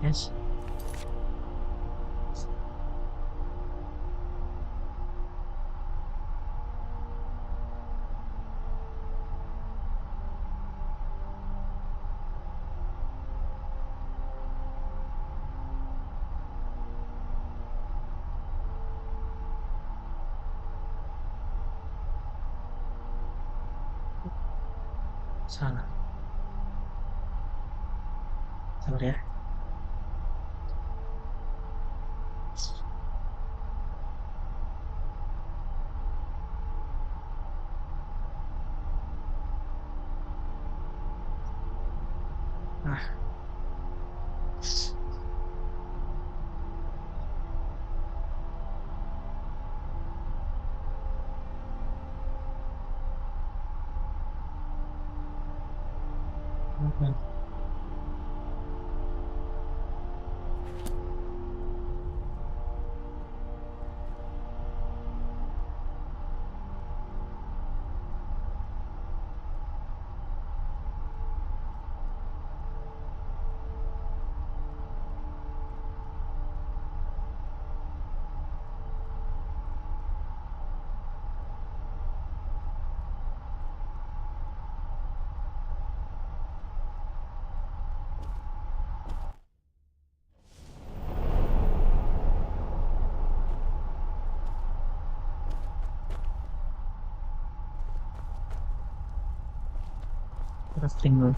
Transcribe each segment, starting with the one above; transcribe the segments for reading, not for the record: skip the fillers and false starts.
Yes. Salah. Sabar ya. Ah. Oke. Crafting dulu.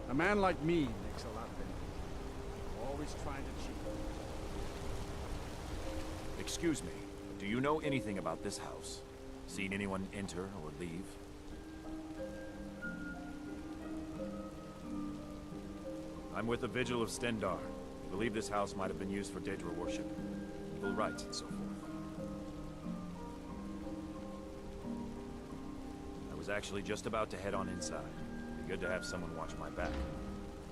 A man like me makes a lot of enemies. Always trying to cheat. Excuse me, do you know anything about this house? Seen anyone enter or leave? I'm with the Vigil of Stendar. I believe this house might have been used for Daedra worship, evil rites and so forth. I was actually just about to head on inside. Be good to have someone watch my back.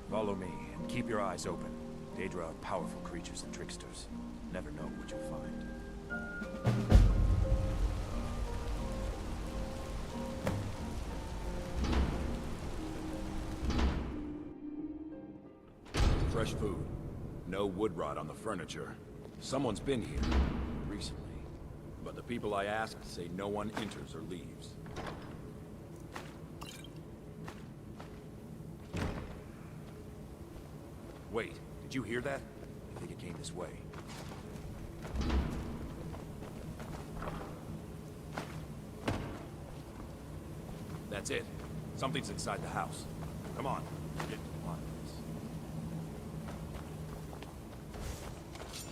Follow me, and keep your eyes open. Daedra are powerful creatures and tricksters. Never know what you'll find. Fresh food. No wood rot on the furniture. Someone's been here recently. But the people I asked say no one enters or leaves. Wait, did you hear that? I think it came this way. That's it. Something's inside the house. Come on. Get to the bottom of this.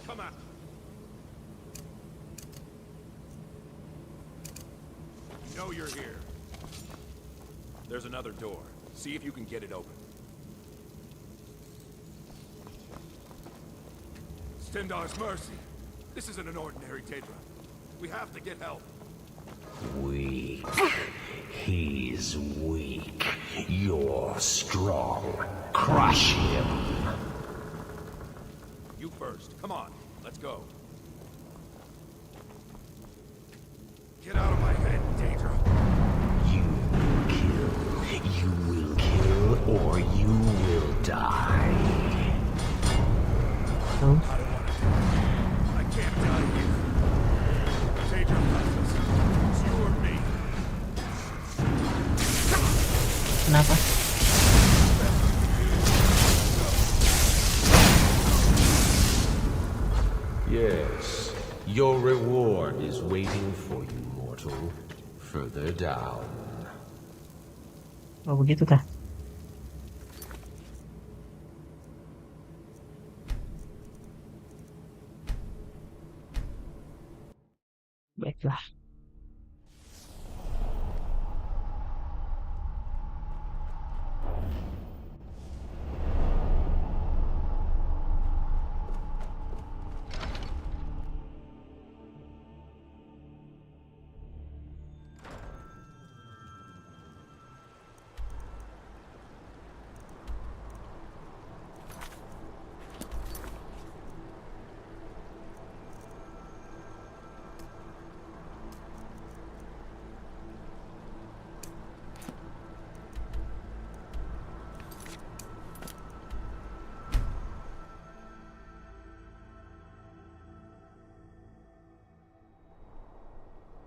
Come out. You know you're here. There's another door. See if you can get it open. $10 mercy. This isn't an ordinary Daedra. We have to get help. Weak. He's weak. You're strong. Crush him. You first. Come on. Let's go. Get out of my head, Daedra. You will kill, or you will die. Oh, I can't die here. Daedra loves us. It's you or me. kenapa? Yes, your reward is waiting for you, mortal. Further down. Oh, begitu kah? Baiklah.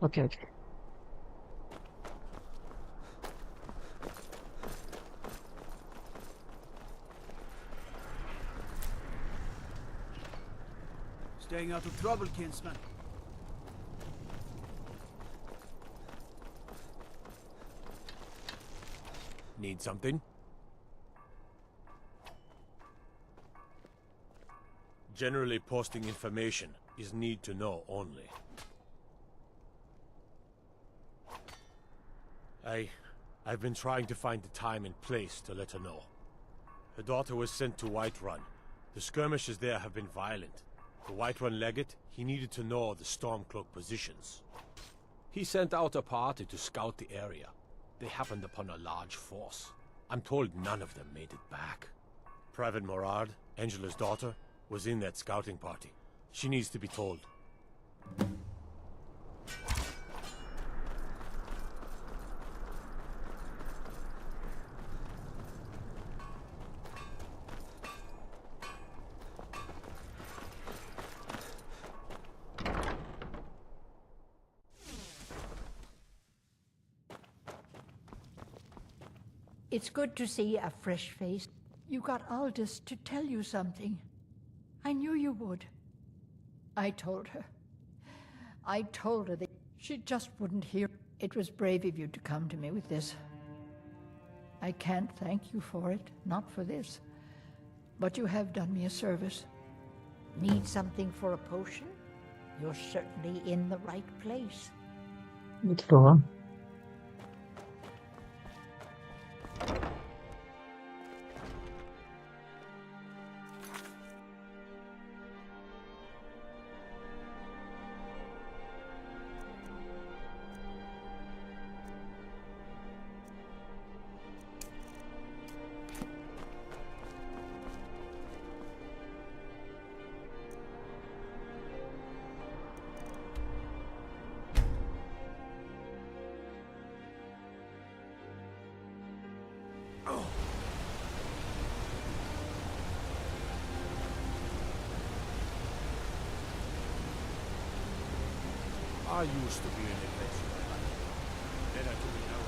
Oke, oke. Staying out of trouble, kinsman. Need something? Generally posting information is need to know only. I've been trying to find the time and place to let her know. Her daughter was sent to Whiterun. The skirmishes there have been violent. The Whiterun legate, he needed to know the Stormcloak positions. He sent out a party to scout the area. They happened upon a large force. I'm told none of them made it back. Private Morard, Angela's daughter, was in that scouting party. She needs to be told. It's good to see a fresh face. You got Aldous to tell you something. I knew you would. I told her. I told her that she just wouldn't hear. It was brave of you to come to me with this. I can't thank you for it, not for this. But you have done me a service. Need something for a potion? You're certainly in the right place. Gitu doang. I used to be an adventurer. Then I took an arrow.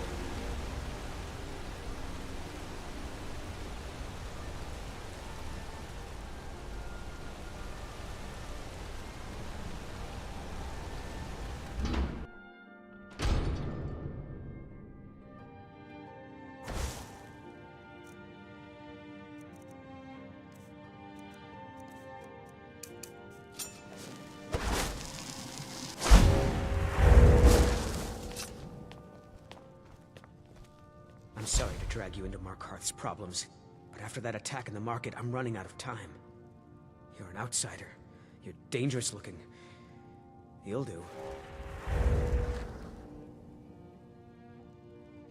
I'm sorry to drag you into Markarth's problems, but after that attack in the market, I'm running out of time. You're an outsider. You're dangerous looking. You'll do.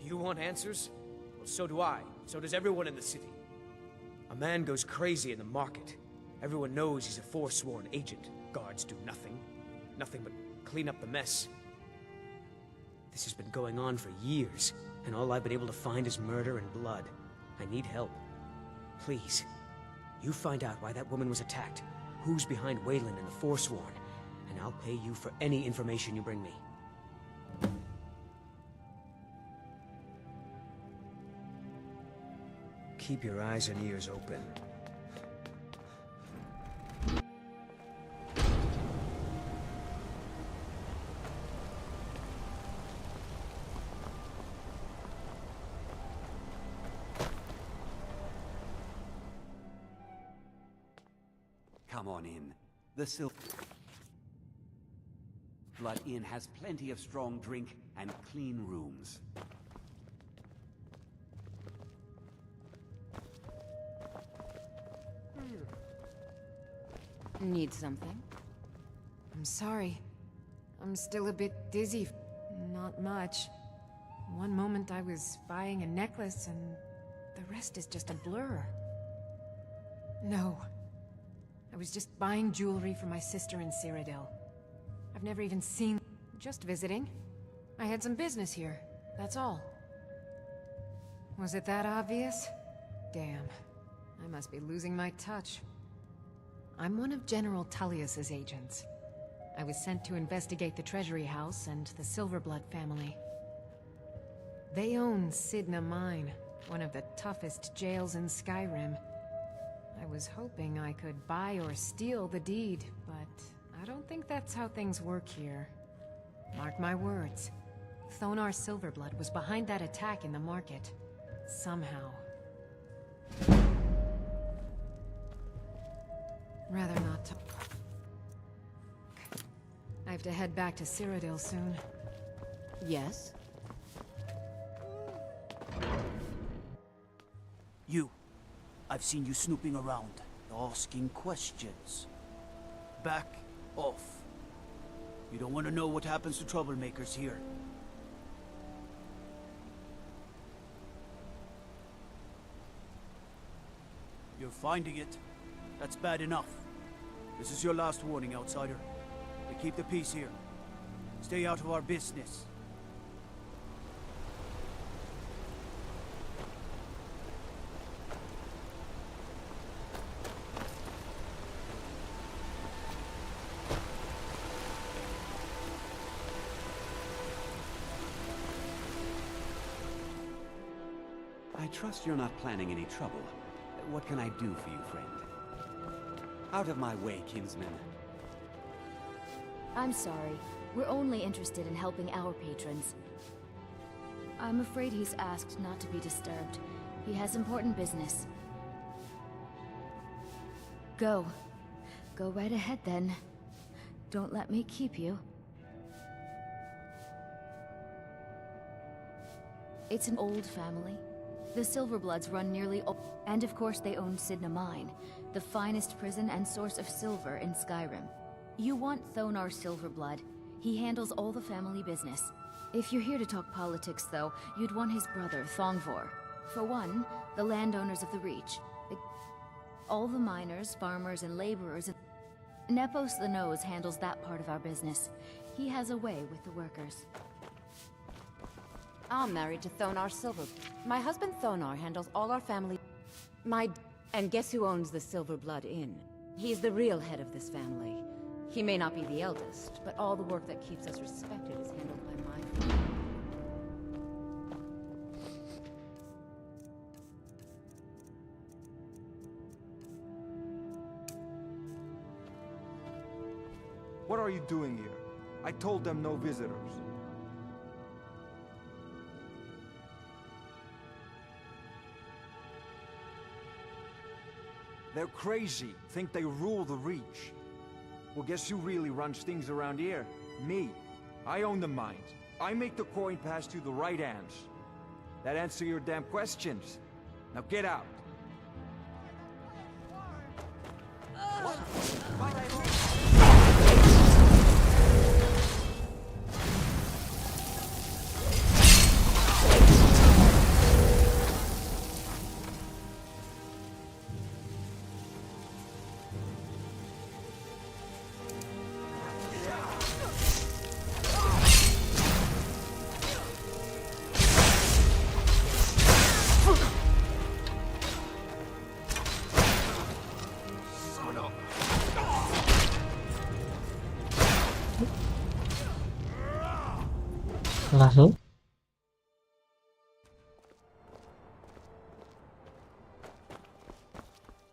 You want answers? Well, so do I. So does everyone in the city. A man goes crazy in the market. Everyone knows he's a forsworn agent. Guards do nothing. Nothing but clean up the mess. This has been going on for years, and all I've been able to find is murder and blood. I need help. Please, you find out why that woman was attacked, who's behind Wayland and the Forsworn, and I'll pay you for any information you bring me. Keep your eyes and ears open. Come on in. The Blood Inn has plenty of strong drink and clean rooms. Need something? I'm sorry. I'm still a bit dizzy. Not much. One moment I was buying a necklace and the rest is just a blur. No. I was just buying jewelry for my sister in Cyrodiil. I've never even seen... Just visiting. I had some business here, that's all. Was it that obvious? Damn. I must be losing my touch. I'm one of General Tullius's agents. I was sent to investigate the Treasury House and the Silverblood family. They own Sidna Mine, one of the toughest jails in Skyrim. I was hoping I could buy or steal the deed, but I don't think that's how things work here. Mark my words. Thonar Silverblood was behind that attack in the market. Somehow. Rather not talk. I have to head back to Cyrodiil soon. Yes? You. I've seen you snooping around, asking questions. Back off. You don't want to know what happens to troublemakers here. You're finding it. That's bad enough. This is your last warning, outsider. We keep the peace here. Stay out of our business. I trust you're not planning any trouble. What can I do for you, friend? Out of my way, kinsman. I'm sorry. We're only interested in helping our patrons. I'm afraid he's asked not to be disturbed. He has important business. Go. Go right ahead then. Don't let me keep you. It's an old family. The Silverbloods run nearly all, and of course they own Sidna Mine, the finest prison and source of silver in Skyrim. You want Thonar Silverblood. He handles all the family business. If you're here to talk politics, though, you'd want his brother, Thongvor. For one, the landowners of the Reach. All the miners, farmers, and laborers. Nepos the Nose handles that part of our business. He has a way with the workers. I'm married to Thonar Silver. My husband Thonar handles all our family... And guess who owns the Silverblood Inn? He's the real head of this family. He may not be the eldest, but all the work that keeps us respected is handled by my family. What are you doing here? I told them no visitors. They're crazy. Think they rule the Reach. Well, guess who really runs things around here? Me. I own the mines. I make the coin pass through the right hands. That answer your damn questions. Now get out. Langsung.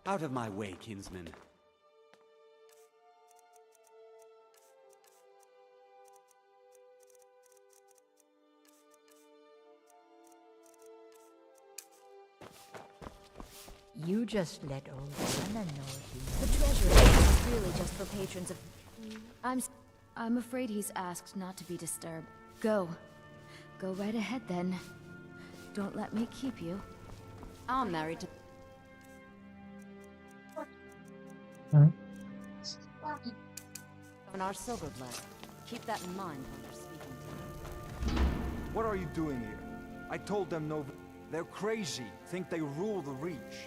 Out of my way, kinsman. You just let old Anna know The treasury is really just for patrons of... I'm afraid he's asked not to be disturbed. Go. Go right ahead then. Don't let me keep you. I'm married to... On our silver blood. Keep that in mind when you're speaking. What are you doing here? I told them no... They're crazy. Think they rule the Reach.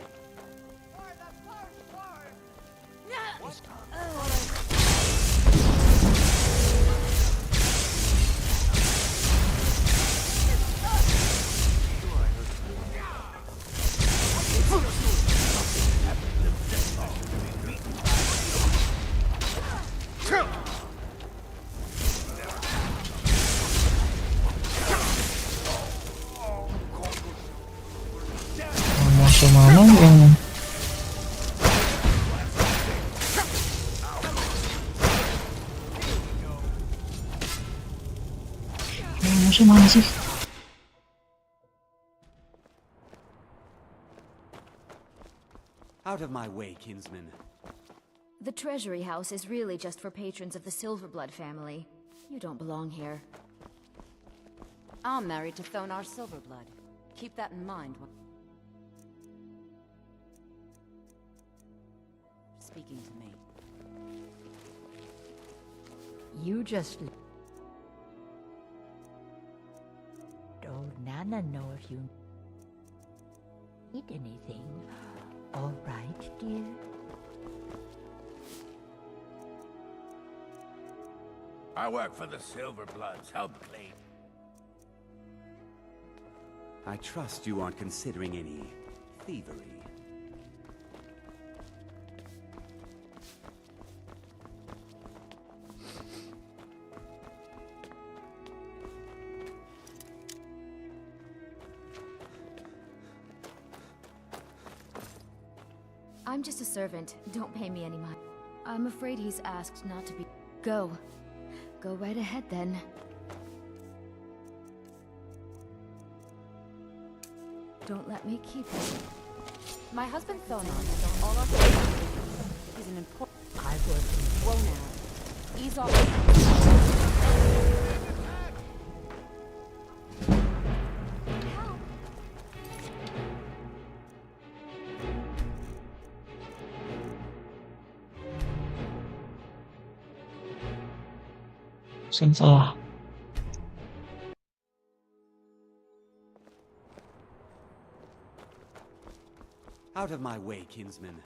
Musuh mana yang musuh mana sih? Out of my way, kinsman. The treasury house is really just for patrons of the Silverblood family. You don't belong here. I'm married to Thonar Silverblood. Keep that in mind when... speaking to me. You just let old Nana know if you need anything. All right, dear? I work for the Silverbloods. Help clean. I trust you aren't considering any thievery. I'm just a servant. Don't pay me any mind. I'm afraid he's asked not to be... Go. Go right ahead then. Don't let me keep you. My husband Thonar has done all our family. He's an important... I would... Whoa now. Ease off. Sing salah. Out of my way, kinsman.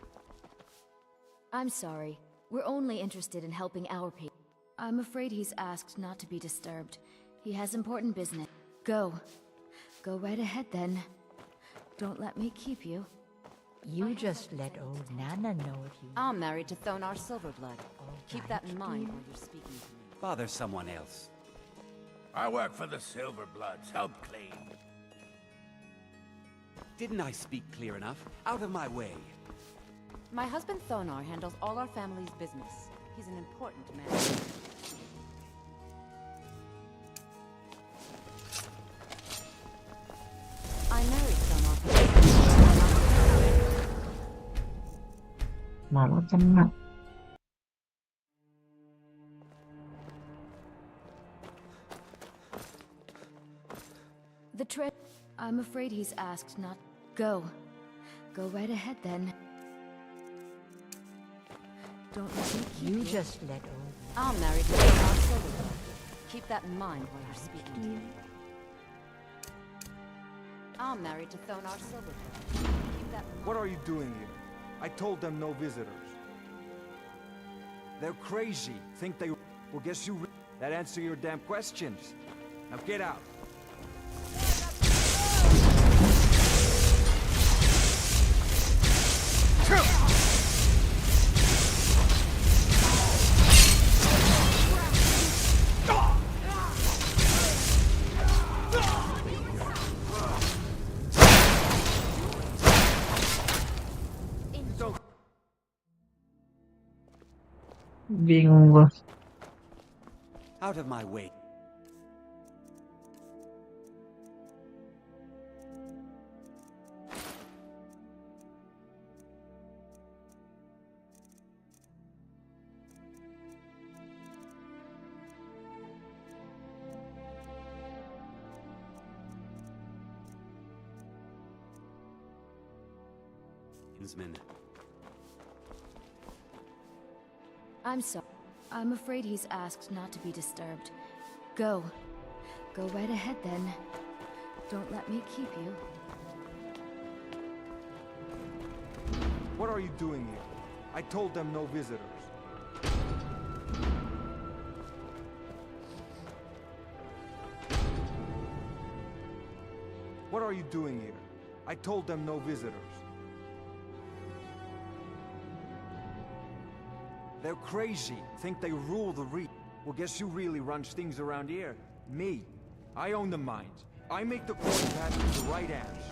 I'm sorry. We're only interested in helping our people. I'm afraid he's asked not to be disturbed. He has important business. Go. Go right ahead then. Don't let me keep you. You just let old Nana know if you... I'm married to Thonar Silverblood. Keep that in mind dear. while you're speaking to me. Bother someone else. I work for the Silverbloods. Help clean. Didn't I speak clear enough? Out of my way. My husband Thonar handles all our family's business. He's an important man. I married Thonar. Mama tenang. The I'm afraid he's asked not... Go. Go right ahead, then. Don't let me keep You just let old... I'm married to Thonar Silverblood. Keep that in mind while you're speaking to me. I'm married to Thonar Silverblood. Keep that in mind. What are you doing here? I told them no visitors. They're crazy. Think they... Well, guess you... That answer your damn questions. Now get out. Bingung gua. Out of my way. Kinsman. I'm sorry. I'm afraid he's asked not to be disturbed. Go. Go right ahead, then. Don't let me keep you. What are you doing here? I told them no visitors. What are you doing here? I told them no visitors. They're crazy. Think they rule the region. Well, guess who really runs things around here? Me. I own the mines. I make the coin pass to the right hands.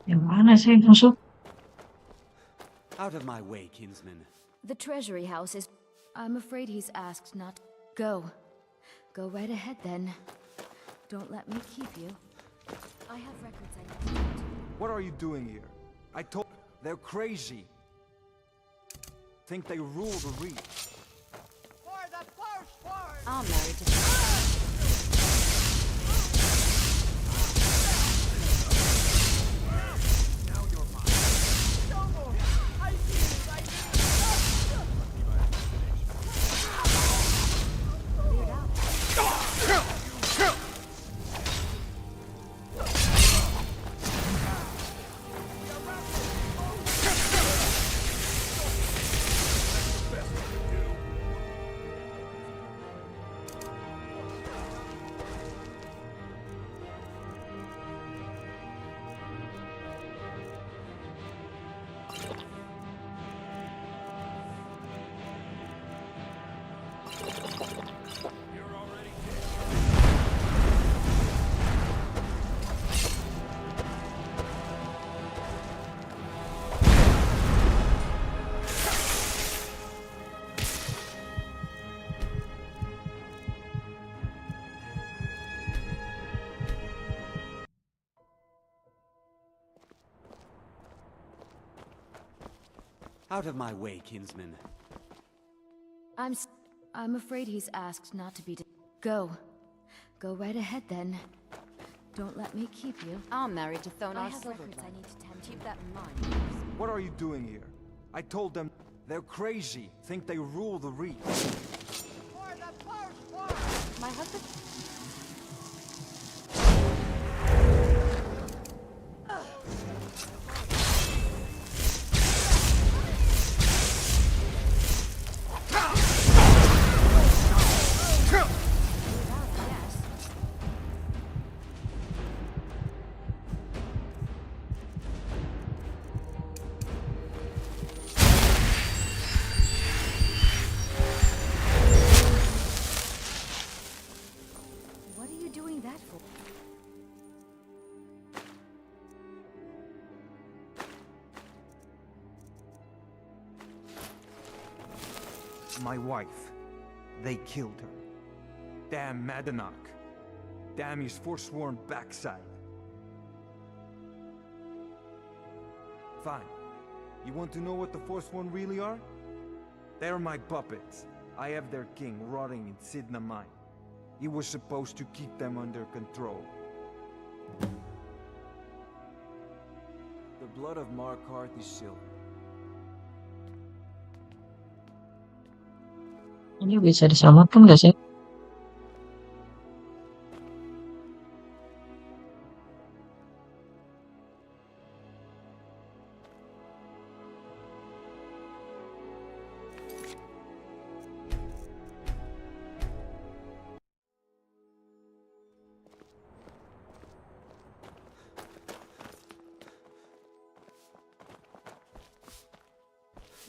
Yang mana sih musuh? Out of my way, kinsman. The treasury house is... I'm afraid he's asked not... Go. Go right ahead, then. Don't let me keep you. I have records I need to get to. What are you doing here? I told... They're crazy. Think they rule the reach. I'm married to... Out of my way, kinsman. I'm afraid he's asked not to be... Go. Go right ahead then. Don't let me keep you. I'm married to Thonar I have Silverblood. records I need to tend to. Keep that in mind. What are you doing here? I told them they're crazy. Think they rule the Reach. My husband... What are you doing that for? My wife. They killed her. Damn Madanach. Damn his forsworn backside. Fine. You want to know what the Forsworn really are? They're my puppets. I have their king rotting in Sidna Mine. He was supposed to keep them under control. The blood of Markarth is silver. Ini bisa diselamatkan nggak sih?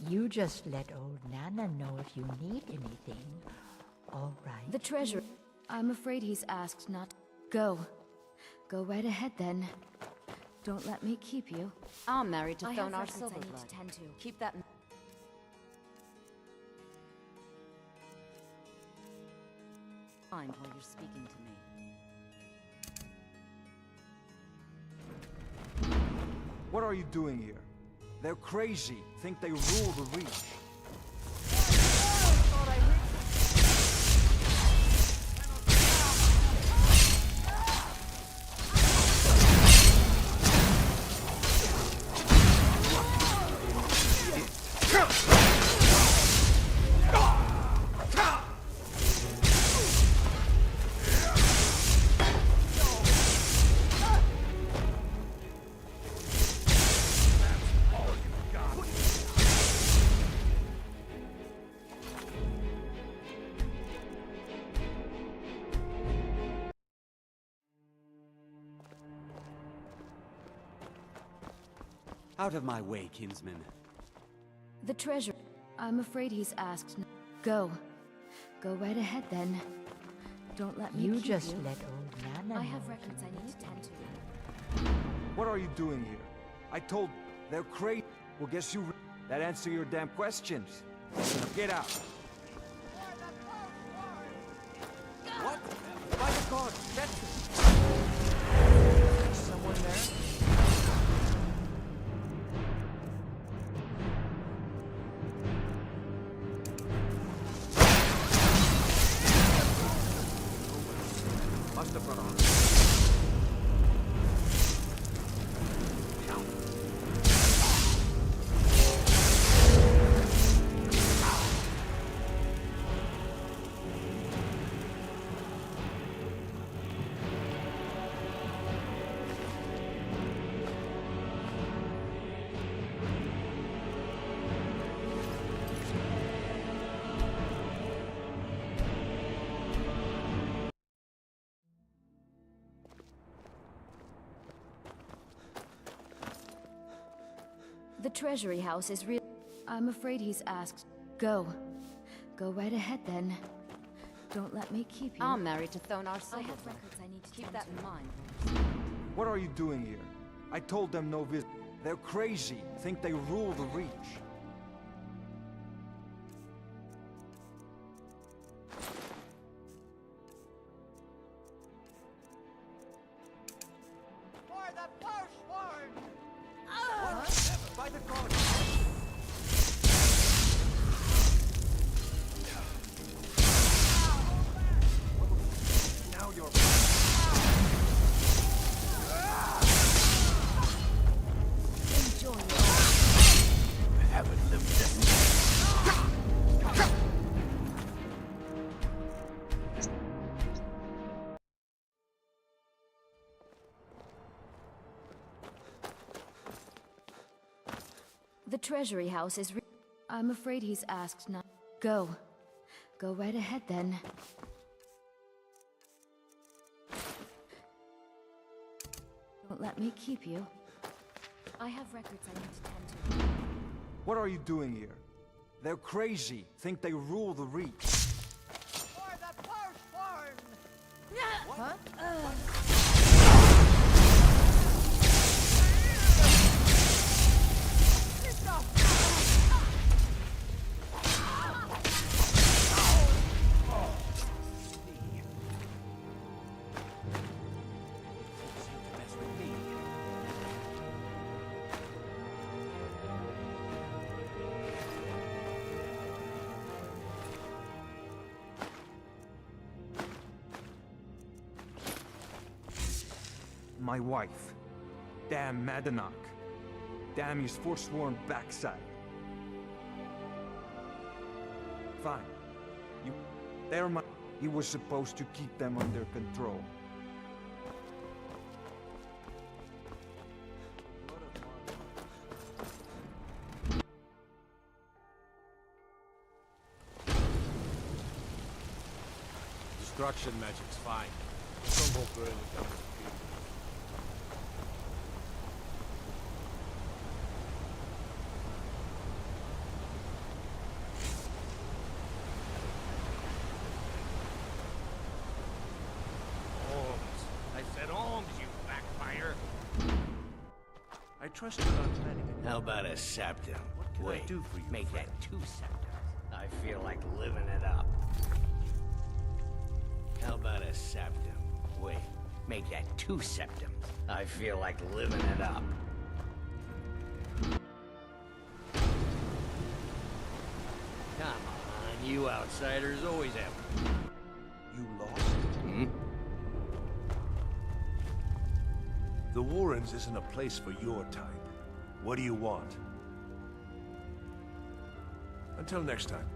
You just let old Nana know if you need anything. All right. The treasure. I'm afraid he's asked not to. Go. Go right ahead then. Don't let me keep you. I'm married to I have Thonar records I need to Silverblood. tend to. Keep that in mind while you're speaking to me. What are you doing here? They're crazy. Think they rule the Reach. Out of my way, kinsman. The treasure. I'm afraid he's asked. Go. Go right ahead then. Don't let me You keep just you. let old Nana I know have if records you I need need to tend to. What are you doing here? I told they're crazy. Well, guess you... That answer your damn questions. Now get out. What? By the gods, that's... Someone there? Must have run off. The treasury house is real. I'm afraid he's asked. Go. Go right ahead then. Don't let me keep you. I'm married to Thonar Silverblood. I have records I need to Keep tend that to. in mind. What are you doing here? I told them no visit. They're crazy. Think they rule the Reach. For the Forsworn! By the gods! The treasury house is I'm afraid he's asked not. Go. Go right ahead then. Don't let me keep you. I have records I need to tend to. What are you doing here? They're crazy. Think they rule the Reach. For the firstborn! Huh? My wife. Damn Madanach. Damn his forsworn backside. Fine. They're my... He was supposed to keep them under control. Destruction magic's fine. Just don't go burning down the field. I trust you're not planning it. How about a septum? What can I do for you, Make friend? that 2 septums. I feel like living it up. How about a septum? Wait, make that 2 septums. I feel like living it up. Come on, you outsiders always have... You lost? Hmm? The Warrens isn't a place for your type. What do you want? Until next time.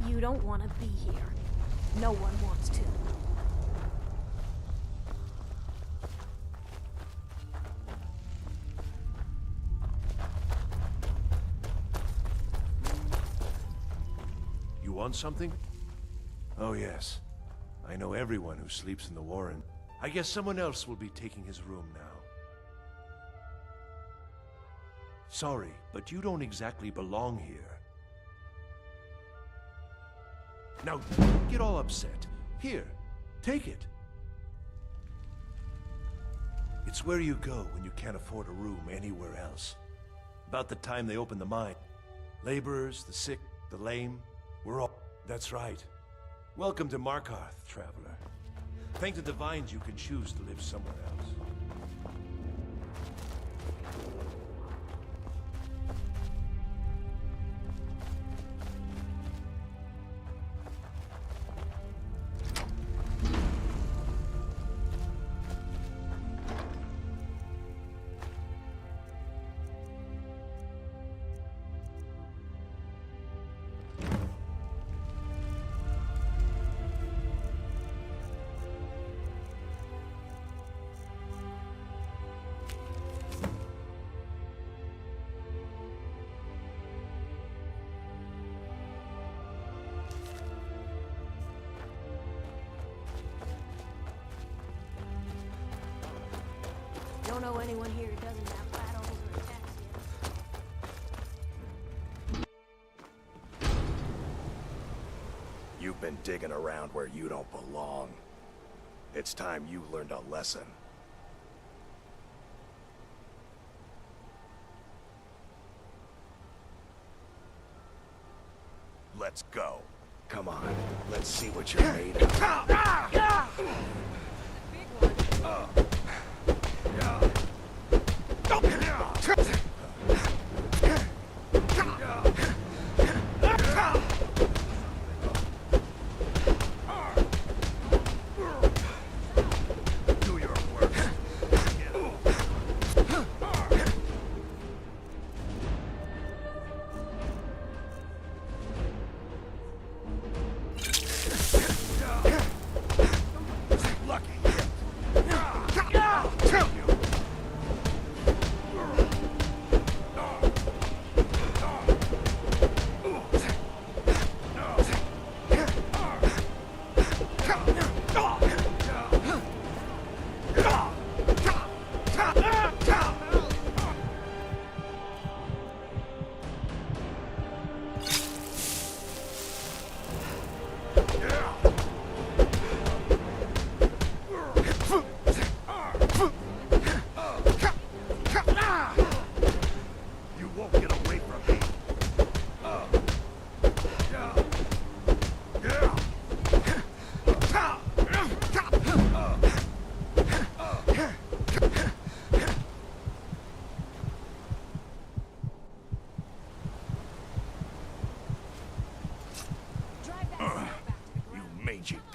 You don't want to be here. No one wants to. You want something? Oh yes. I know everyone who sleeps in the Warren. I guess someone else will be taking his room now. Sorry, but you don't exactly belong here. Now, don't get all upset. Here, take it. It's where you go when you can't afford a room anywhere else. About the time they open the mine. Laborers, the sick, the lame, we're all... That's right. Welcome to Markarth, traveler. Thank the Divines you can choose to live somewhere else. Don't know anyone here who doesn't have flat holes or a tax yet. You've been digging around where you don't belong. It's time you learned a lesson. Let's go. Come on, let's see what you're made of.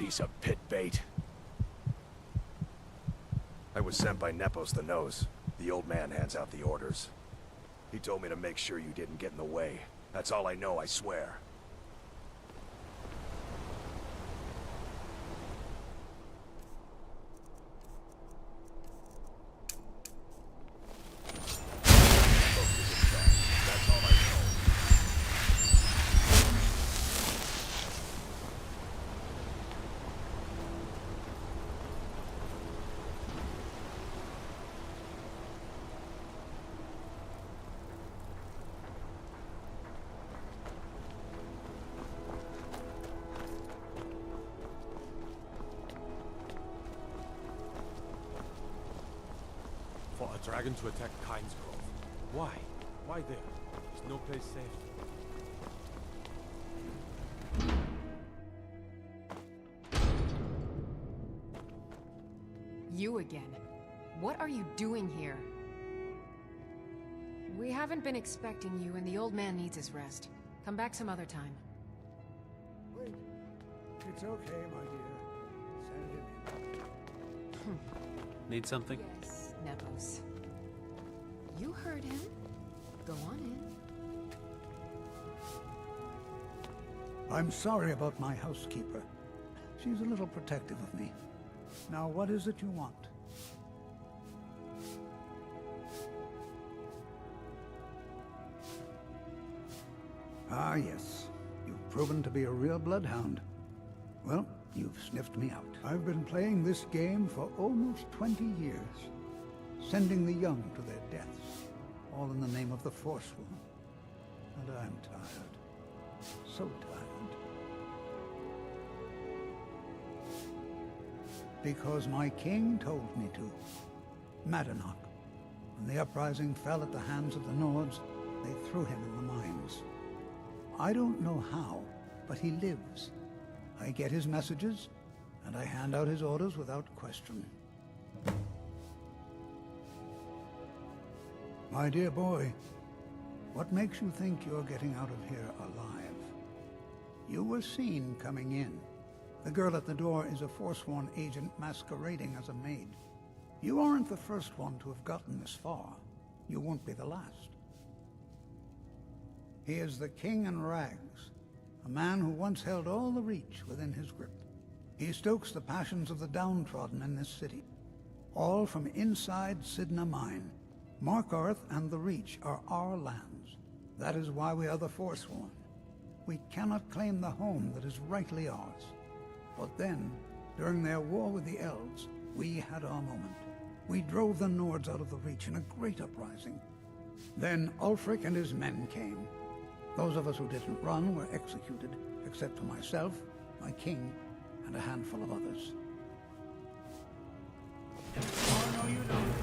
piece of pit bait. I was sent by Nepos the Nose. The old man hands out the orders. He told me to make sure you didn't get in the way. That's all I know, I swear. For a dragon to attack Kyne's Grove. Why? Why there? There's no place safe. You again. What are you doing here? We haven't been expecting you, and the old man needs his rest. Come back some other time. Wait. It's okay, my dear. Send him in. Need something? Yes, Nepos. You heard him. Go on in. I'm sorry about my housekeeper. She's a little protective of me. Now, what is it you want? Ah, yes. You've proven to be a real bloodhound. Well, you've sniffed me out. I've been playing this game for almost 20 years, sending the young to their deaths, all in the name of the Forsworn. And I'm tired. So tired. Because my king told me to. Madanach. When the uprising fell at the hands of the Nords, they threw him in the mines. I don't know how, but he lives. I get his messages, and I hand out his orders without question. My dear boy, what makes you think you're getting out of here alive? You were seen coming in. The girl at the door is a Forsworn agent masquerading as a maid. You aren't the first one to have gotten this far. You won't be the last. He is the King in Rags, a man who once held all the Reach within his grip. He stokes the passions of the downtrodden in this city, all from inside Sidna Mine. Markarth and the Reach are our lands. That is why we are the Forsworn. We cannot claim the home that is rightly ours. But then, during their war with the Elves, we had our moment. We drove the Nords out of the Reach in a great uprising. Then Ulfric and his men came. Those of us who didn't run were executed, except for myself, my king, and a handful of others. Oh, no, you don't.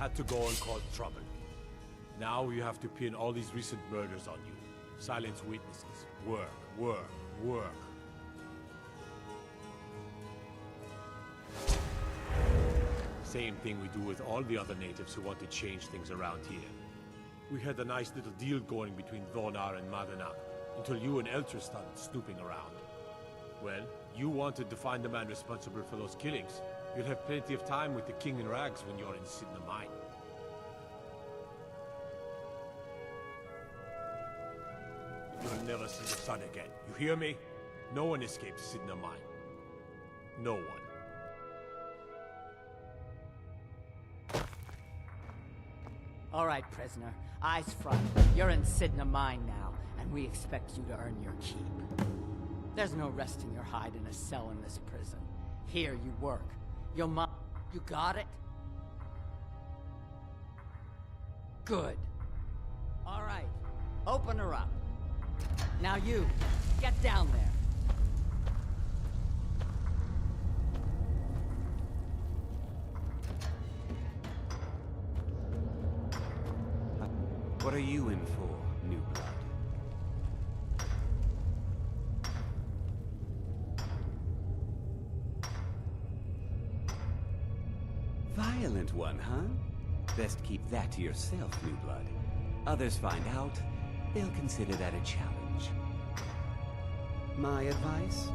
had to go and cause trouble. Now you have to pin all these recent murders on you. Silence witnesses. Work, work, work. Same thing we do with all the other natives who want to change things around here. We had a nice little deal going between Thonar and Madanak, until you and Eltra started snooping around. Well, you wanted to find the man responsible for those killings. You'll have plenty of time with the King in Rags when you're in Sidna Mine. You'll never see the sun again. You hear me? No one escapes Sidna Mine. No one. All right, prisoner. Eyes front. You're in Sidna Mine now, and we expect you to earn your keep. There's no resting your hide in a cell in this prison. Here you work. You'll You got it? Good. All right. Open her up. Now you, get down there. What are you in for, new blood? Violent one, huh? Best keep that to yourself, new blood. Others find out, they'll consider that a challenge. My advice?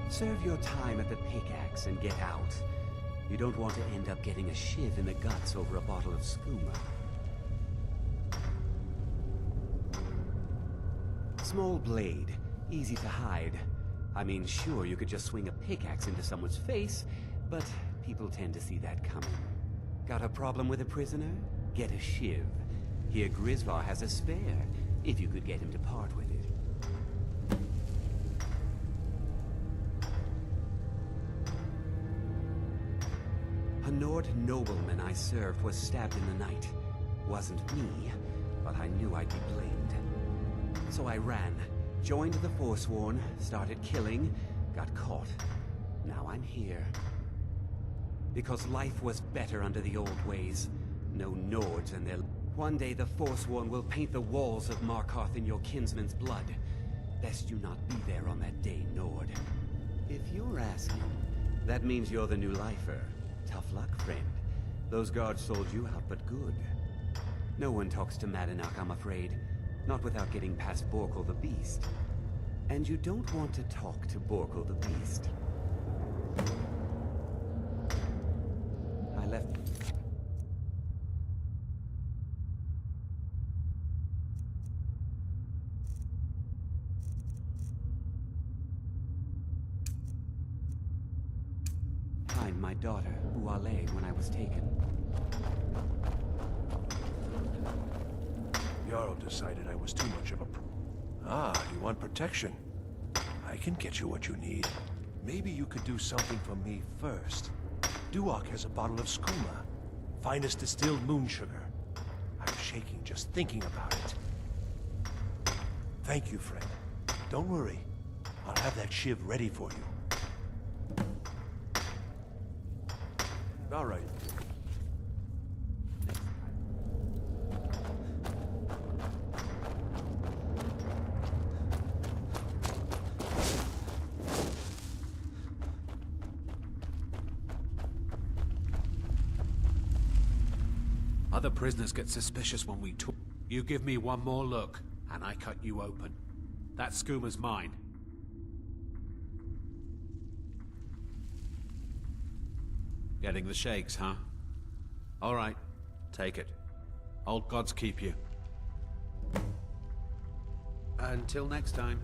Serve your time at the pickaxe and get out. You don't want to end up getting a shiv in the guts over a bottle of skooma. Small blade, easy to hide. I mean, sure, you could just swing a pickaxe into someone's face, but people tend to see that coming. Got a problem with a prisoner? Get a shiv. Here Grisvar has a spare, if you could get him to part with it. A Nord nobleman I served was stabbed in the night. Wasn't me, but I knew I'd be blamed. So I ran, joined the Forsworn, started killing, got caught. Now I'm here. Because life was better under the old ways. No Nords and their... One day the Forsworn will paint the walls of Markarth in your kinsman's blood. Best you not be there on that day, Nord. If you're asking, that means you're the new lifer. Tough luck, friend. Those guards sold you out, but good. No one talks to Madanak, I'm afraid. Not without getting past Borkul the Beast. And you don't want to talk to Borkul the Beast. I left... behind my daughter, Uale, when I was taken. Jarl decided I was too much of a you want protection? I can get you what you need. Maybe you could do something for me first. Duak has a bottle of skooma. Finest distilled moon sugar. I'm shaking just thinking about it. Thank you, friend. Don't worry. I'll have that shiv ready for you. All right. Other prisoners get suspicious when we talk. You give me one more look, and I cut you open. That skooma's mine. Getting the shakes, huh? All right, take it. Old gods keep you. Until next time.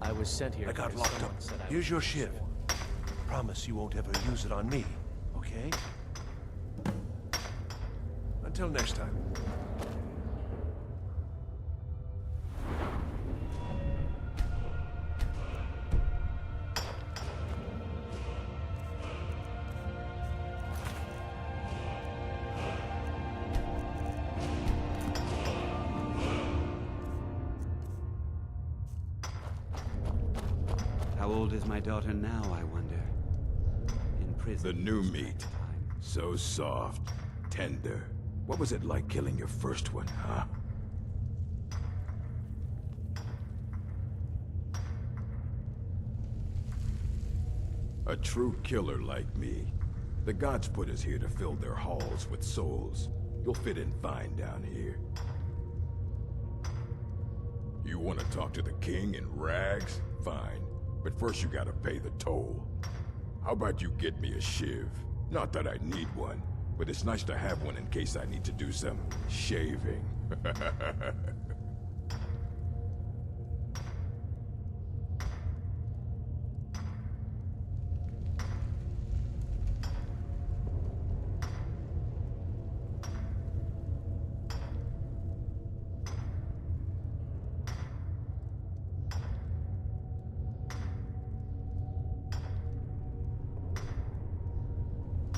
I was sent here. I got because locked up. someone said I Here's was your shiv. Promise you won't ever use it on me, okay? Until next time. old is my daughter now, I wonder? In prison. The new meat. So soft, tender. What was it like killing your first one, huh? A true killer like me. The gods put us here to fill their halls with souls. You'll fit in fine down here. You want to talk to the king in rags? Fine. But first you gotta pay the toll. How about you get me a shiv? Not that I need one, but it's nice to have one in case I need to do some shaving.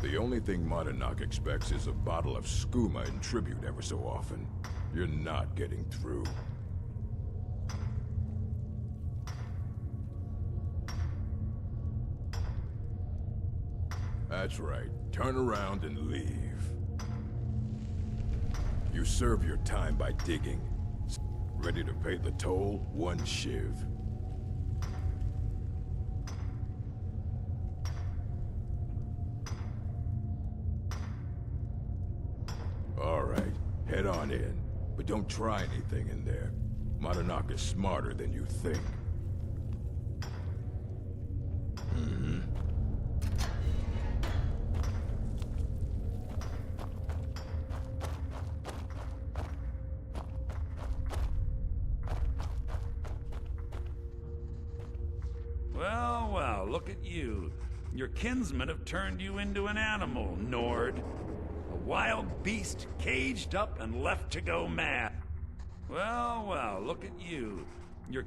The only thing Monadnock expects is a bottle of skooma in tribute ever so often. You're not getting through. That's right. Turn around and leave. You serve your time by digging. Ready to pay the toll? One shiv. All right, head on in. But don't try anything in there. Monadnock is smarter than you think. Well, well, look at you. Your kinsmen have turned you into an animal, Nord. A wild beast caged up and left to go mad. Well, well, look at you. Your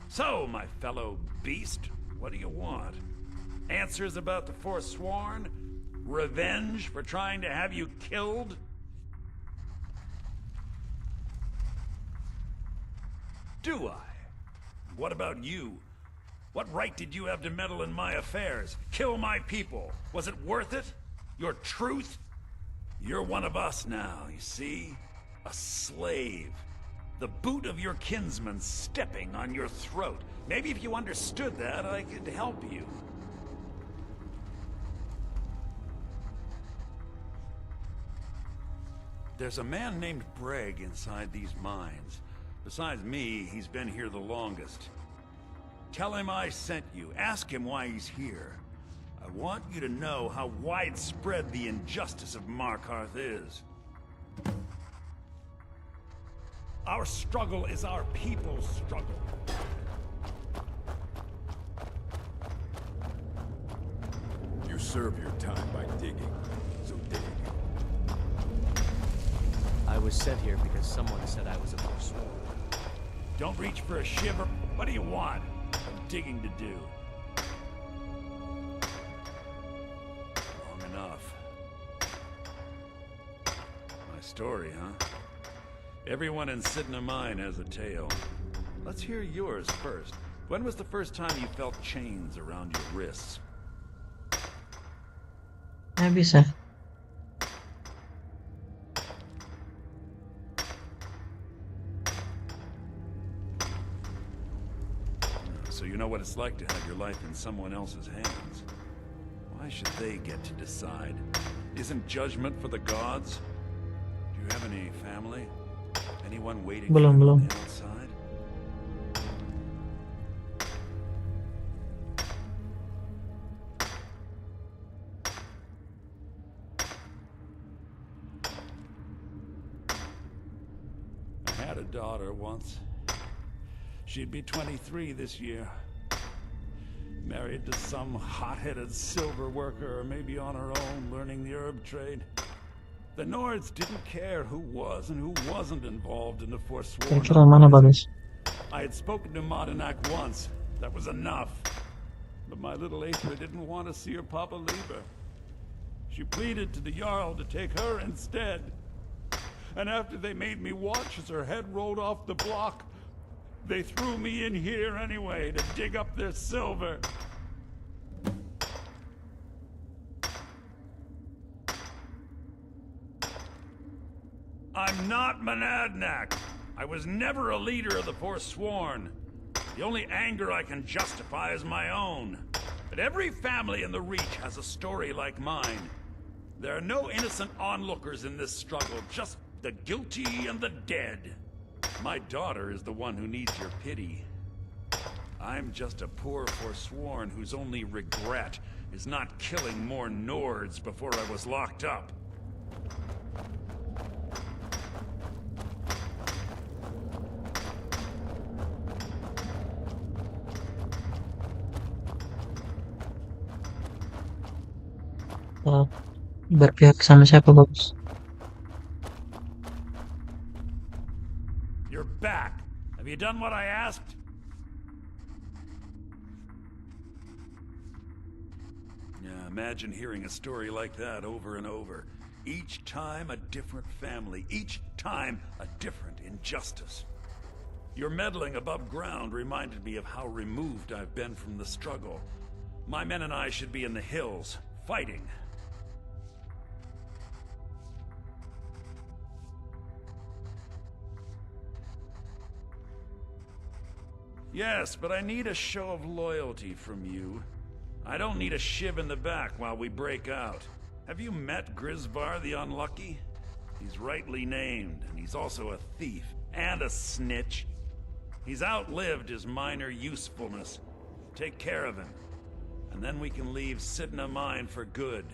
So, my fellow beast, what do you want? Answers about the Forsworn? Revenge for trying to have you killed? Do I? What about you? What right did you have to meddle in my affairs? Kill my people? Was it worth it? Your truth? You're one of us now, you see? A slave. The boot of your kinsman stepping on your throat. Maybe if you understood that, I could help you. There's a man named Breg inside these mines. Besides me, he's been here the longest. Tell him I sent you. Ask him why he's here. I want you to know how widespread the injustice of Markarth is. Our struggle is our people's struggle. You serve your time by digging, so dig. I was sent here because someone said I was a Forsworn. Don't reach for a shiver. What do you want? I'm digging to do. Long enough. My story, huh? Everyone in Sidna Mine has a tale. Let's hear yours first. When was the first time you felt chains around your wrists? Bisa. So you know what it's like to have your life in someone else's hands. Why should they get to decide? Isn't judgment for the gods? Do you have any family? Anyone waiting for you Belum. on the outside? I had a daughter once. She'd be 23 this year. Married to some hot-headed silver worker, or maybe on her own, learning the herb trade. The Nords didn't care who was and who wasn't involved in the Forsworn. Kira mana bagus? I had spoken to Monadnock once. That was enough. But my little Aethra didn't want to see her papa leave her. She pleaded to the Jarl to take her instead. And after they made me watch as her head rolled off the block, They threw me in here anyway to dig up their silver. I'm not Monadnock. I was never a leader of the Forsworn. The only anger I can justify is my own. But every family in the Reach has a story like mine. There are no innocent onlookers in this struggle, just the guilty and the dead. My daughter is the one who needs your pity. I'm just a poor Forsworn whose only regret is not killing more Nords before I was locked up. Berpihak sama siapa, Bagus? You're back. Have you done what I asked? Yeah, imagine hearing a story like that over and over. Each time a different family, each time a different injustice. Your meddling above ground reminded me of how removed I've been from the struggle. My men and I should be in the hills, fighting. Yes, but I need a show of loyalty from you. I don't need a shiv in the back while we break out. Have you met Grisvar the Unlucky? He's rightly named, and he's also a thief and a snitch. He's outlived his minor usefulness. Take care of him, and then we can leave Sidna Mine for good.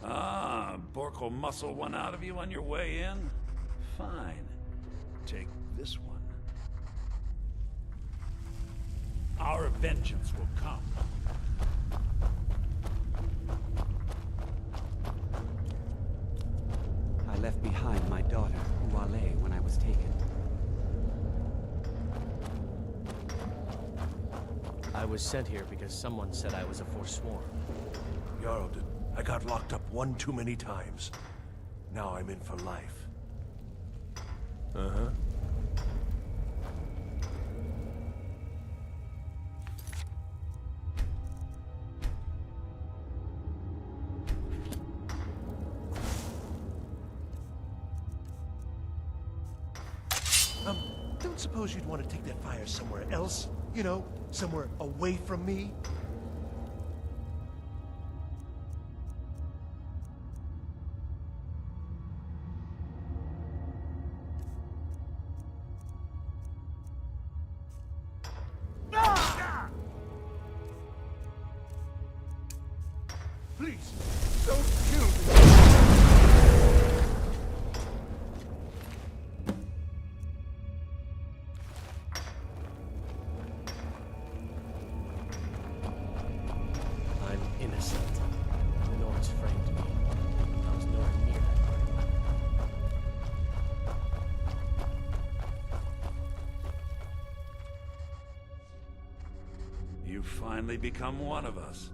Ah, Bork will muscle one out of you on your way in? Fine. Take this one. Our vengeance will come. I left behind my daughter, Uale, when I was taken. I was sent here because someone said I was a Forsworn. Jarldin, I got locked up one too many times. Now I'm in for life. Uh-huh. Don't suppose you'd want to take that fire somewhere else? You know, somewhere away from me? Please, don't kill me! I'm innocent. The Nords framed me. I was nowhere near that murder. You've finally become one of us.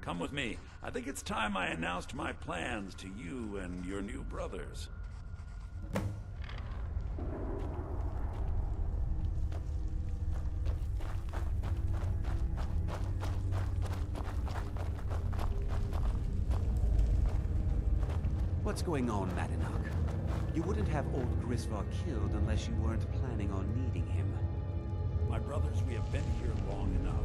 Come with me. I think it's time I announced my plans to you and your new brothers. What's going on, Madanok? You wouldn't have old Grisvar killed unless you weren't planning on needing him. My brothers, we have been here long enough.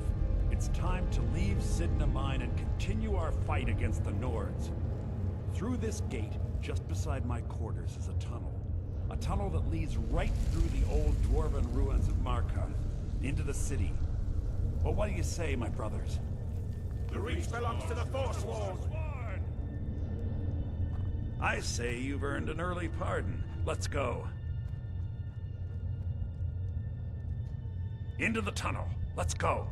It's time to leave Sidna Mine and continue our fight against the Nords. Through this gate, just beside my quarters, is a tunnel. A tunnel that leads right through the old dwarven ruins of Markarth, into the city. Well, what do you say, my brothers? The Reach belongs to the Forsworn! I say you've earned an early pardon. Let's go. Into the tunnel. Let's go.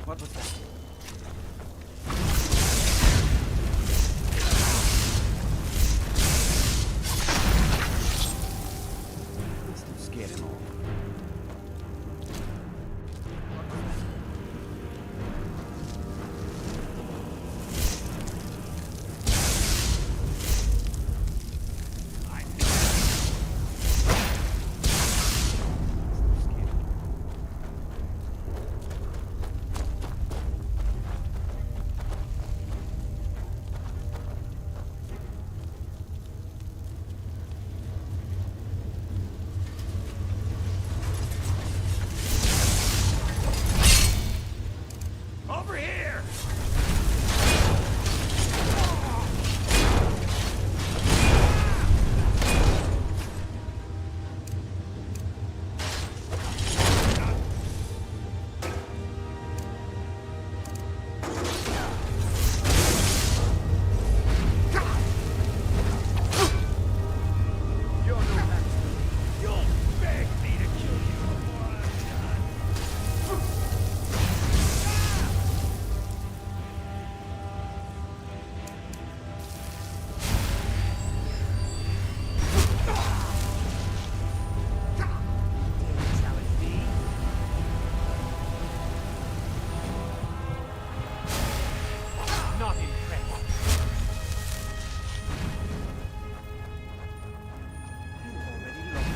What was that? Must have scared him off. Over here! You're no match for me. You'll beg me to kill you before I'm done. Not impressed. You already lost.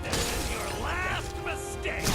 This is your last mistake!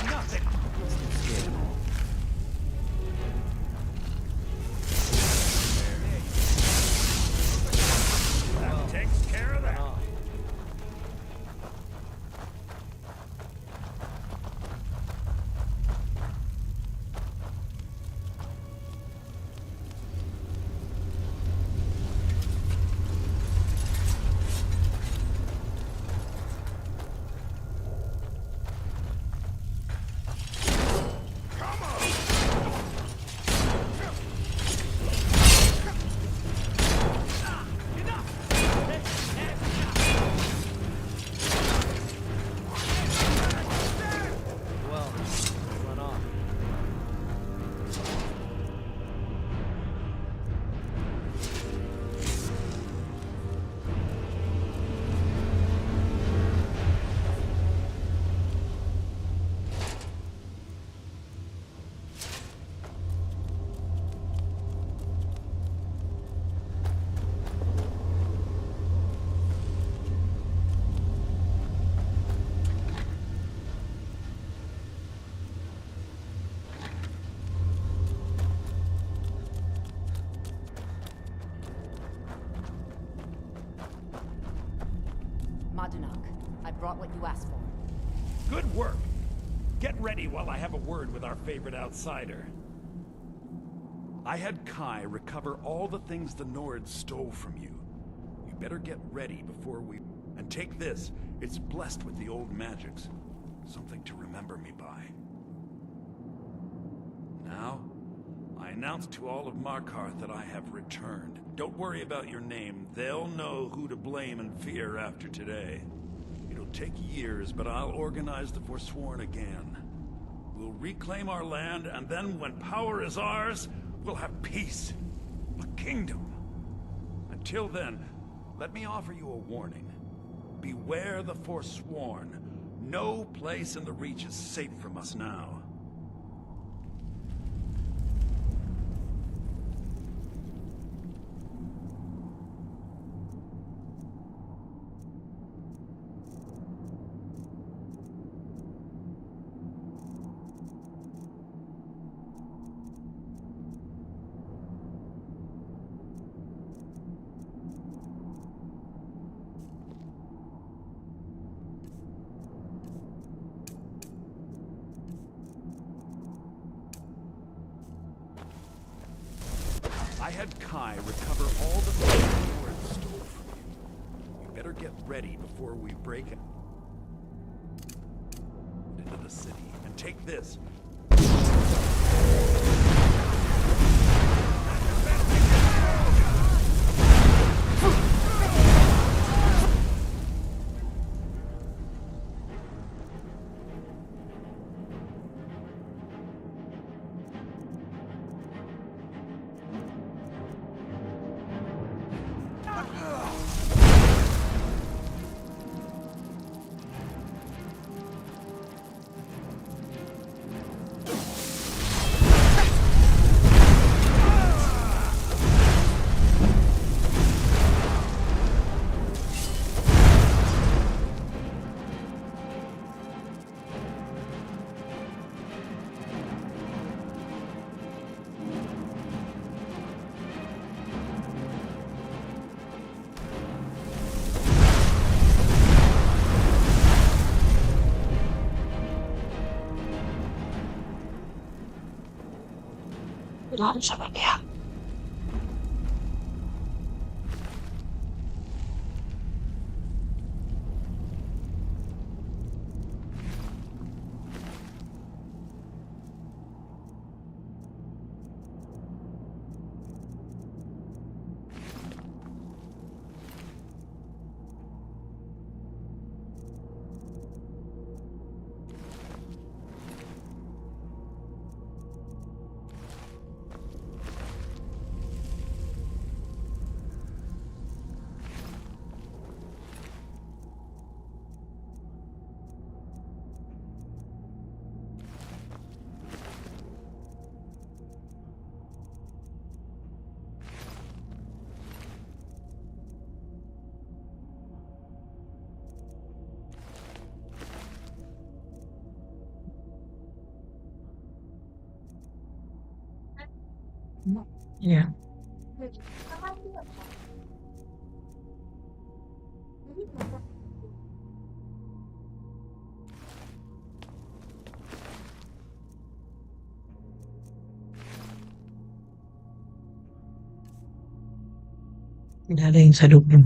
Nothing. Scared him off. That takes care of that. I brought what you asked for. Good work. Get ready while I have a word with our favorite outsider. I had Kai recover all the things the Nords stole from you. You better get ready before we... And take this. It's blessed with the old magics. Something to remember me by. Now, I announce to all of Markarth that I have returned. Don't worry about your name. They'll know who to blame and fear after today. It'll take years, but I'll organize the Forsworn again. We'll reclaim our land, and then when power is ours, we'll have peace. A kingdom. Until then, let me offer you a warning. Beware the Forsworn. No place in the Reach is safe from us now. I had Kai recover all the things the Nords stole from you. You better get ready before we break into the city. And take this. Bilang sama dia. Iya. Tidak ada yang saya dukung.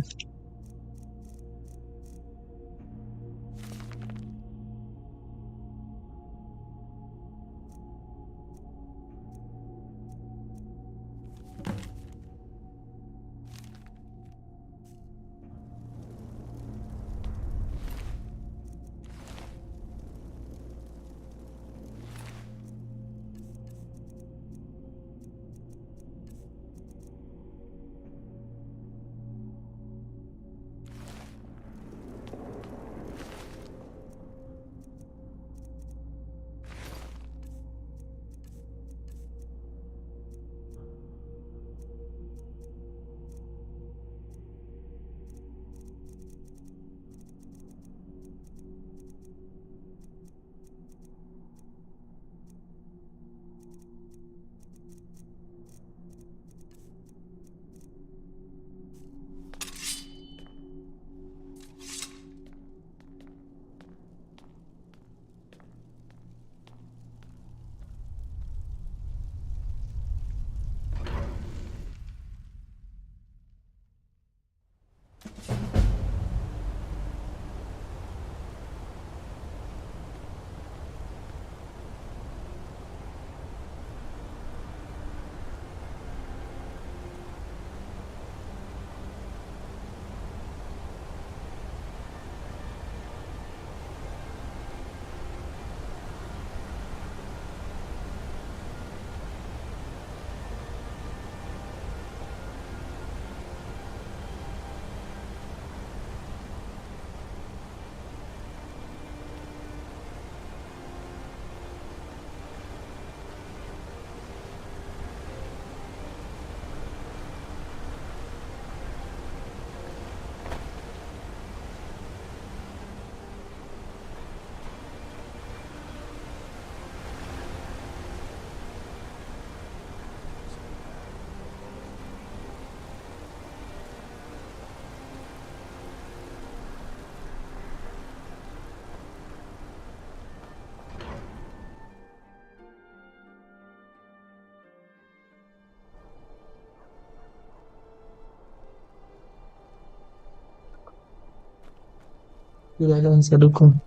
Tidak ada yang saya dukung.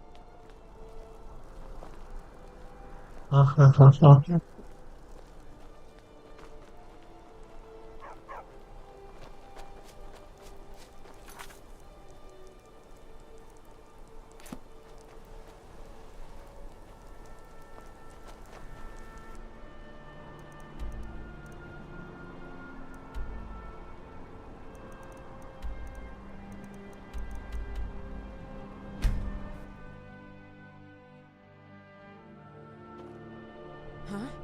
Hahaha. Huh?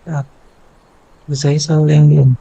Ya, saya selalu yang diam.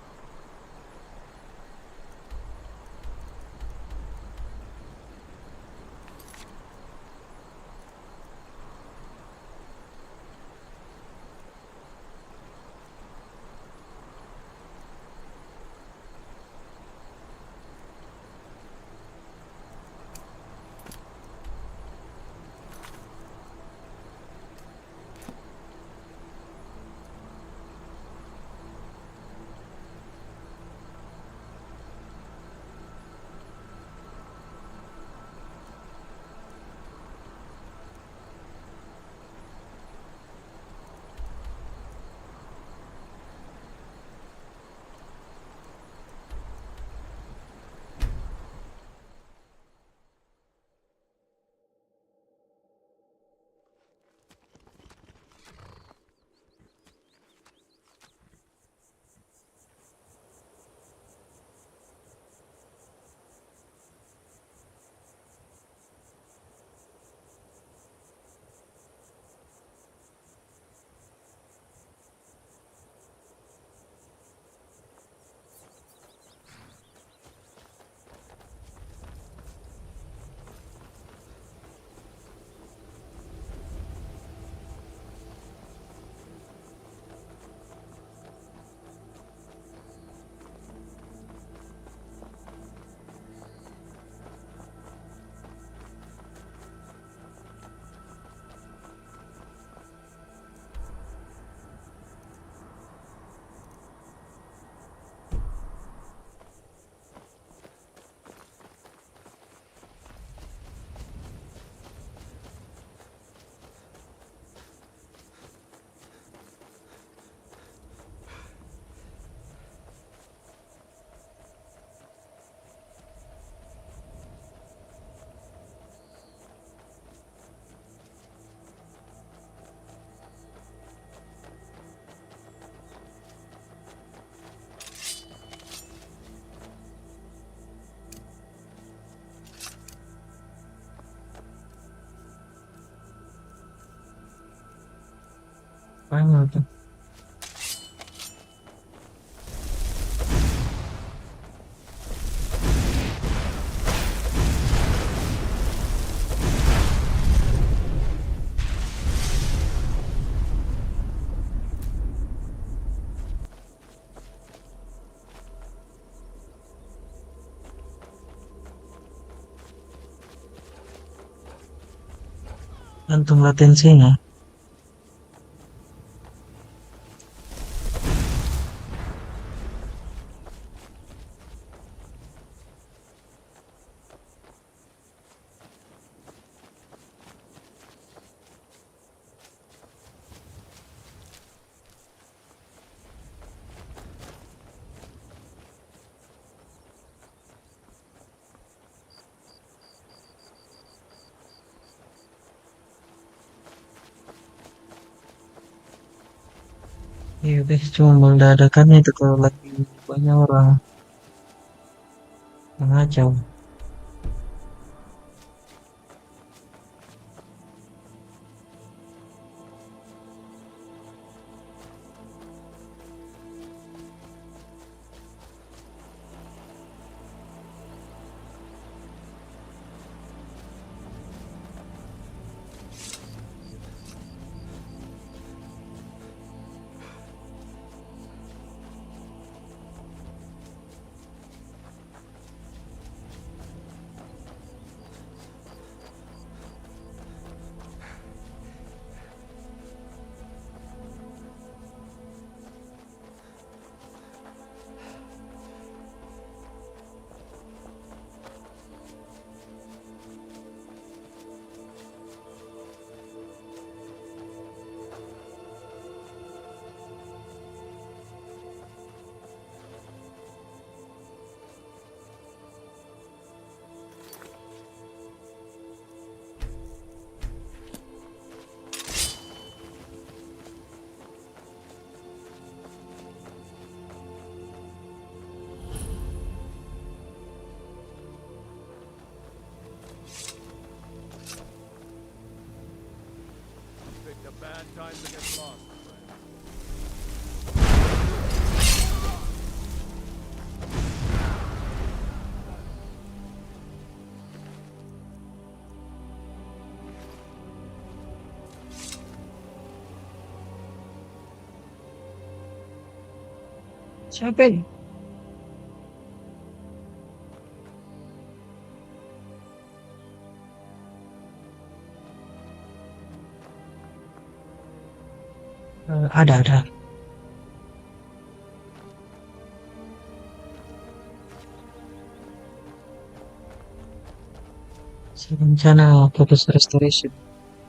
Panggil tuh. Gantung latensinya. Iya deh, cuma mendadakan itu kalau lagi banyak orang mengacau. Picked a bad time to get lost. Siapa ini? Ada. Saya rencana fokus restoration.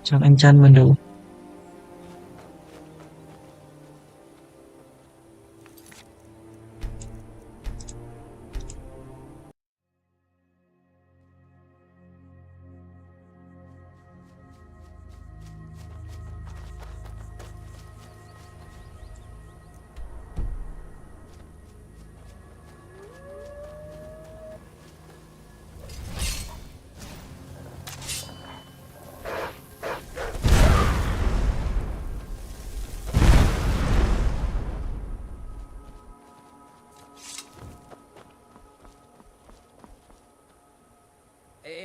Jangan enchantment dulu.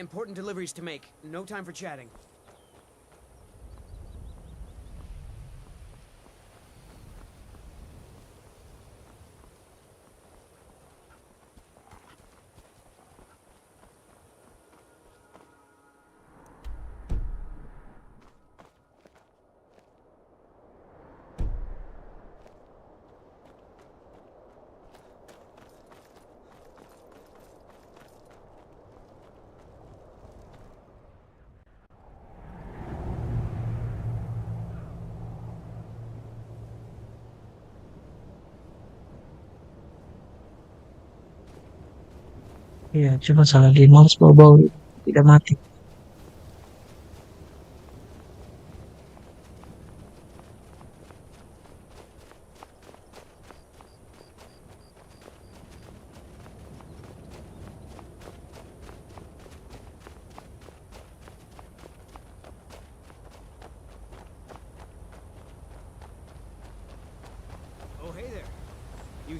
Important deliveries to make. No time for chatting. Iya, cuma salah di mouse bau-bau tidak mati.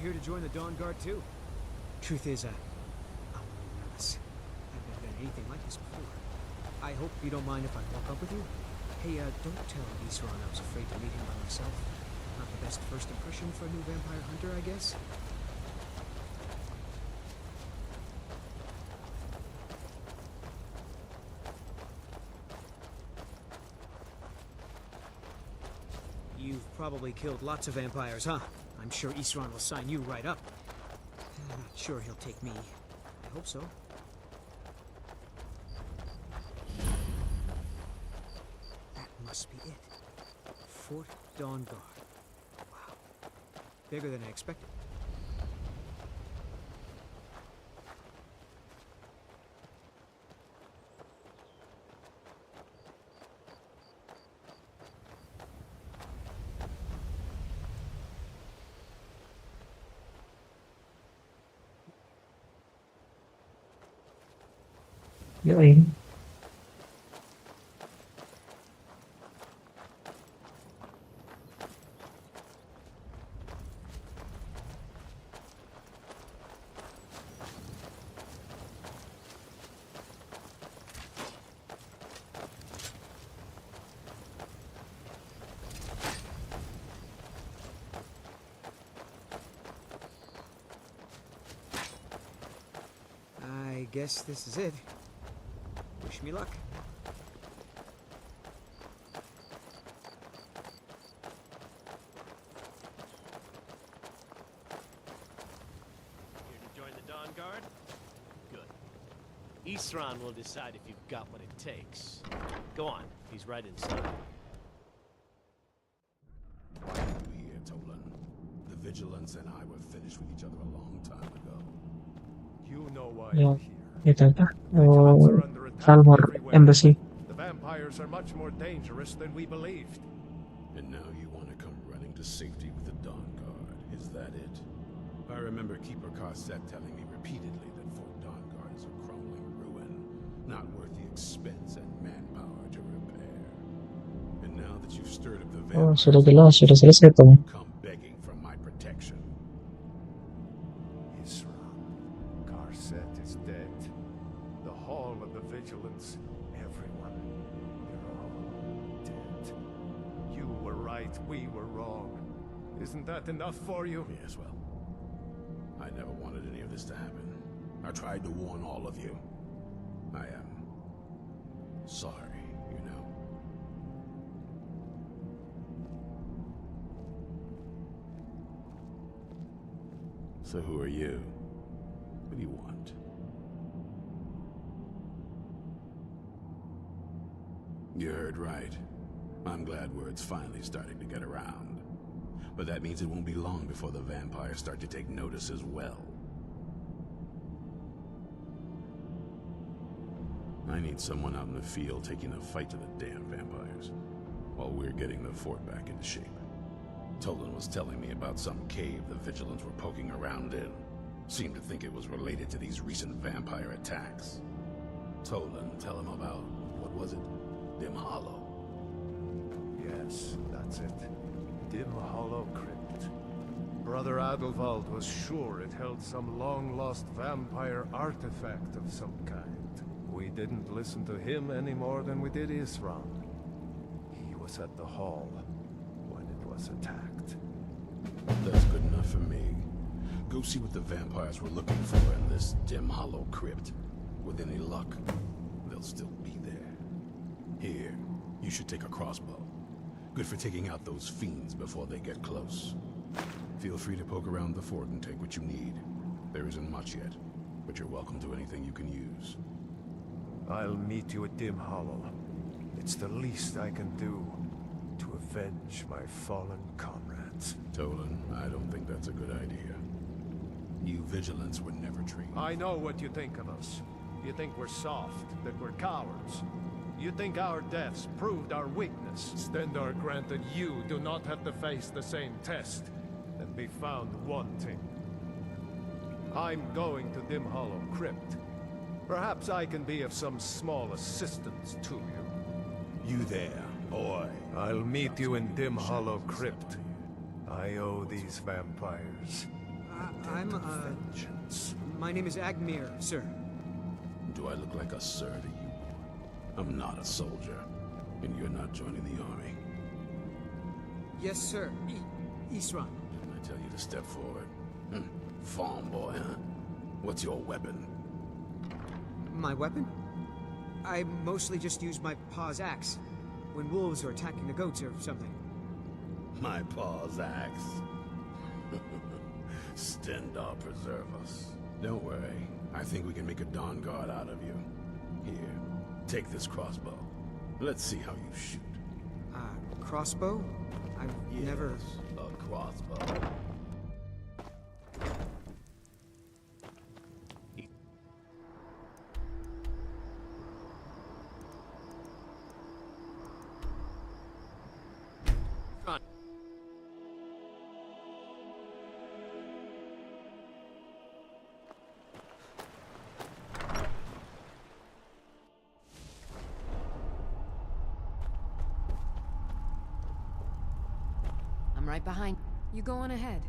here to join the Dawn Guard too? Truth is, I'm a little nervous. I've never done anything like this before. I hope you don't mind if I walk up with you. Hey, don't tell Isran I was afraid to meet him by myself. Not the best first impression for a new vampire hunter, I guess. You've probably killed lots of vampires, huh? I'm sure Isran will sign you right up. I'm not sure he'll take me. I hope so. That must be it. Fort Dawn Guard. Wow. Bigger than I expected. Yoi. I guess this is it. Wish me luck. Here to join the Dawn Guard? Good. Isran will decide if you've got what it takes. Go on, he's right inside. Why are you here, Tolan? The Vigilance and I were finished with each other a long time ago. You know why Ya, I'm here. itu apa? Vigilants Oh, are under attack Salmor everywhere. Embassy. The vampires are much more dangerous than we believed. And now you want to come running to safety with the Dawn Guard. Is that it? I remember Keeper Carset telling me repeatedly that Fort Dawn Guard is a crumbling ruin, not worth the expense and manpower to repair. And now that you've stirred up the Oh, vampires, sudah jelas, sudah selesai tuh. you come begging for my protection. Isran, Carset is dead. The Hall of the Vigilance, everyone, they're all dead. You were right, we were wrong. Isn't that enough for you? Yes, well, I never wanted any of this to happen. I tried to warn all of you. I am sorry, you know. So who are you? What do you want? You heard right. I'm glad word's finally starting to get around. But that means it won't be long before the vampires start to take notice as well. I need someone out in the field taking the fight to the damn vampires, while we're getting the fort back into shape. Tolan was telling me about some cave the Vigilants were poking around in. Seemed to think it was related to these recent vampire attacks. Tolan, tell him about, what was it? Dim Hollow. Yes, that's it. Dim Hollow Crypt. Brother Adelwald was sure it held some long-lost vampire artifact of some kind. We didn't listen to him any more than we did Isran. He was at the hall when it was attacked. That's good enough for me. Go see what the vampires were looking for in this Dim Hollow Crypt. With any luck, they'll still be there. Here, you should take a crossbow. Good for taking out those fiends before they get close. Feel free to poke around the fort and take what you need. There isn't much yet, but you're welcome to anything you can use. I'll meet you at Dim Hollow. It's the least I can do to avenge my fallen comrades. Tolan, I don't think that's a good idea. You Vigilants were never trained. I know what you think of us. You think we're soft, that we're cowards. You think our deaths proved our weakness. Stendar granted you do not have to face the same test and be found wanting. I'm going to Dim Hollow Crypt. Perhaps I can be of some small assistance to you. You there, boy. I'll meet you in Dim Hollow Crypt. I owe these vampires My name is Agmir, sir. Do I look like a sir to you? I'm not a soldier, and you're not joining the army. Yes, sir. Isran. Didn't I tell you to step forward? Farm boy, huh? What's your weapon? My weapon? I mostly just use my paw's axe when wolves are attacking the goats or something. My paw's axe. Stendar preserve us. Don't worry. I think we can make a Dawn Guard out of you. Here, take this crossbow. Let's see how you shoot. Crossbow? I've never... A crossbow. I'm right behind. You go on ahead.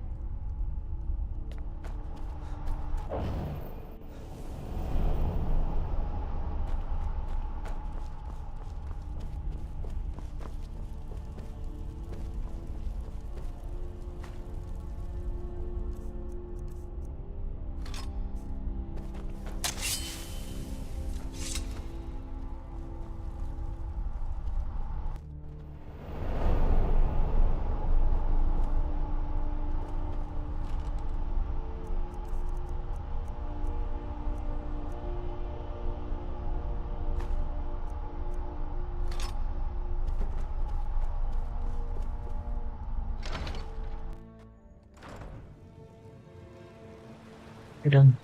Iya dong.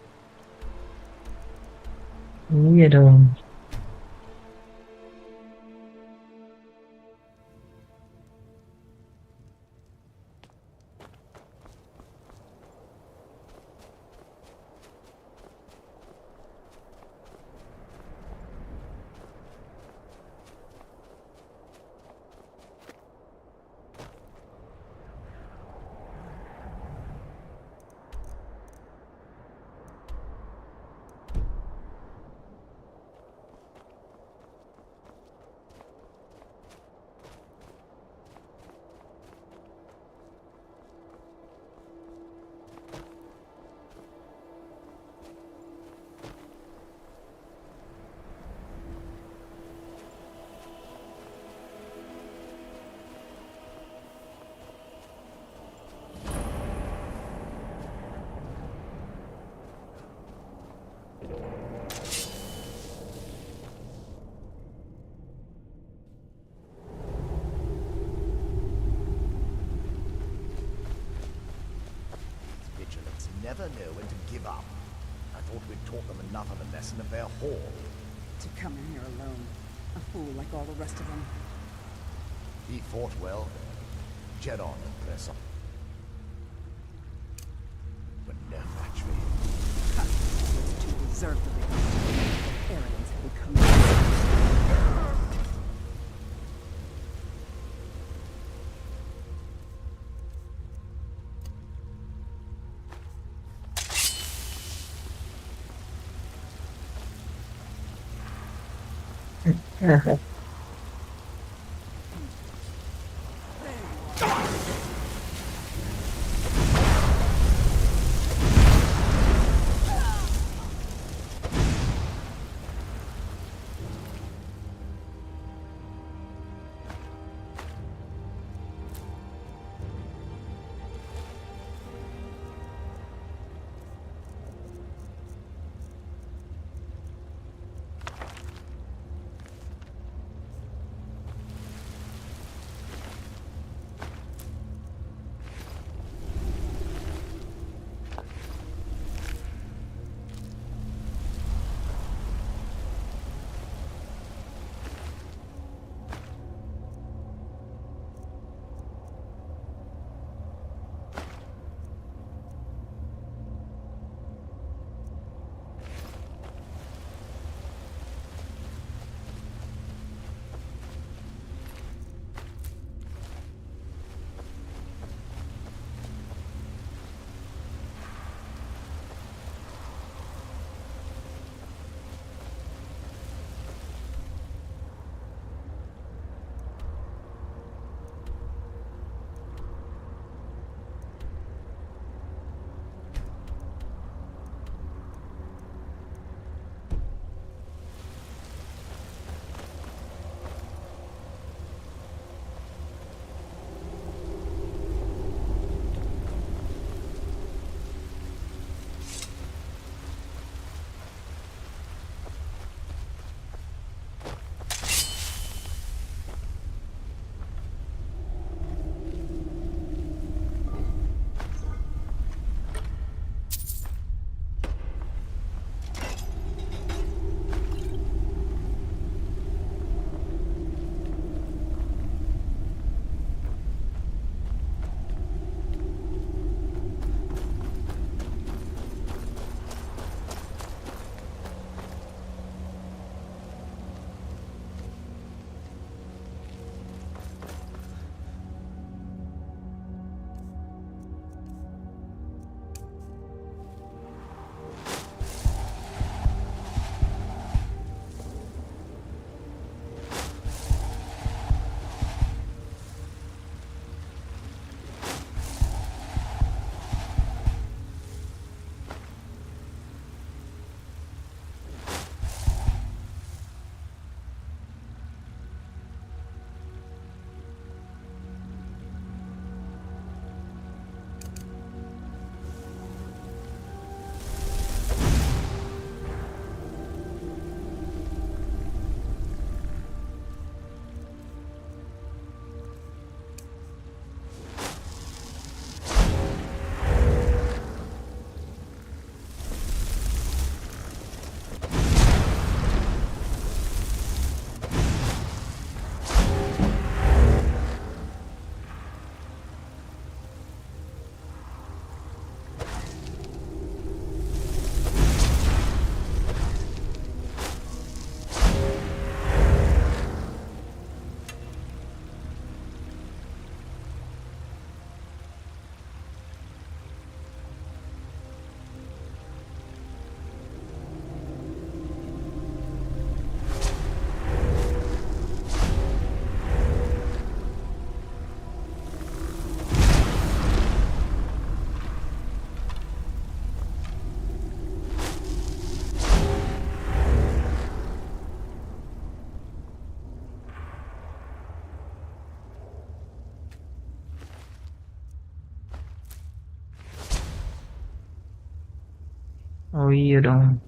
Iya dong. Vigilance never know when to give up. I thought we'd taught them enough of a lesson at their hall. To come in here alone. A fool like all the rest of them. He fought well. Jet on and press on. But no match for him. It's too reserved to be. Arians have become... Oh iya dong.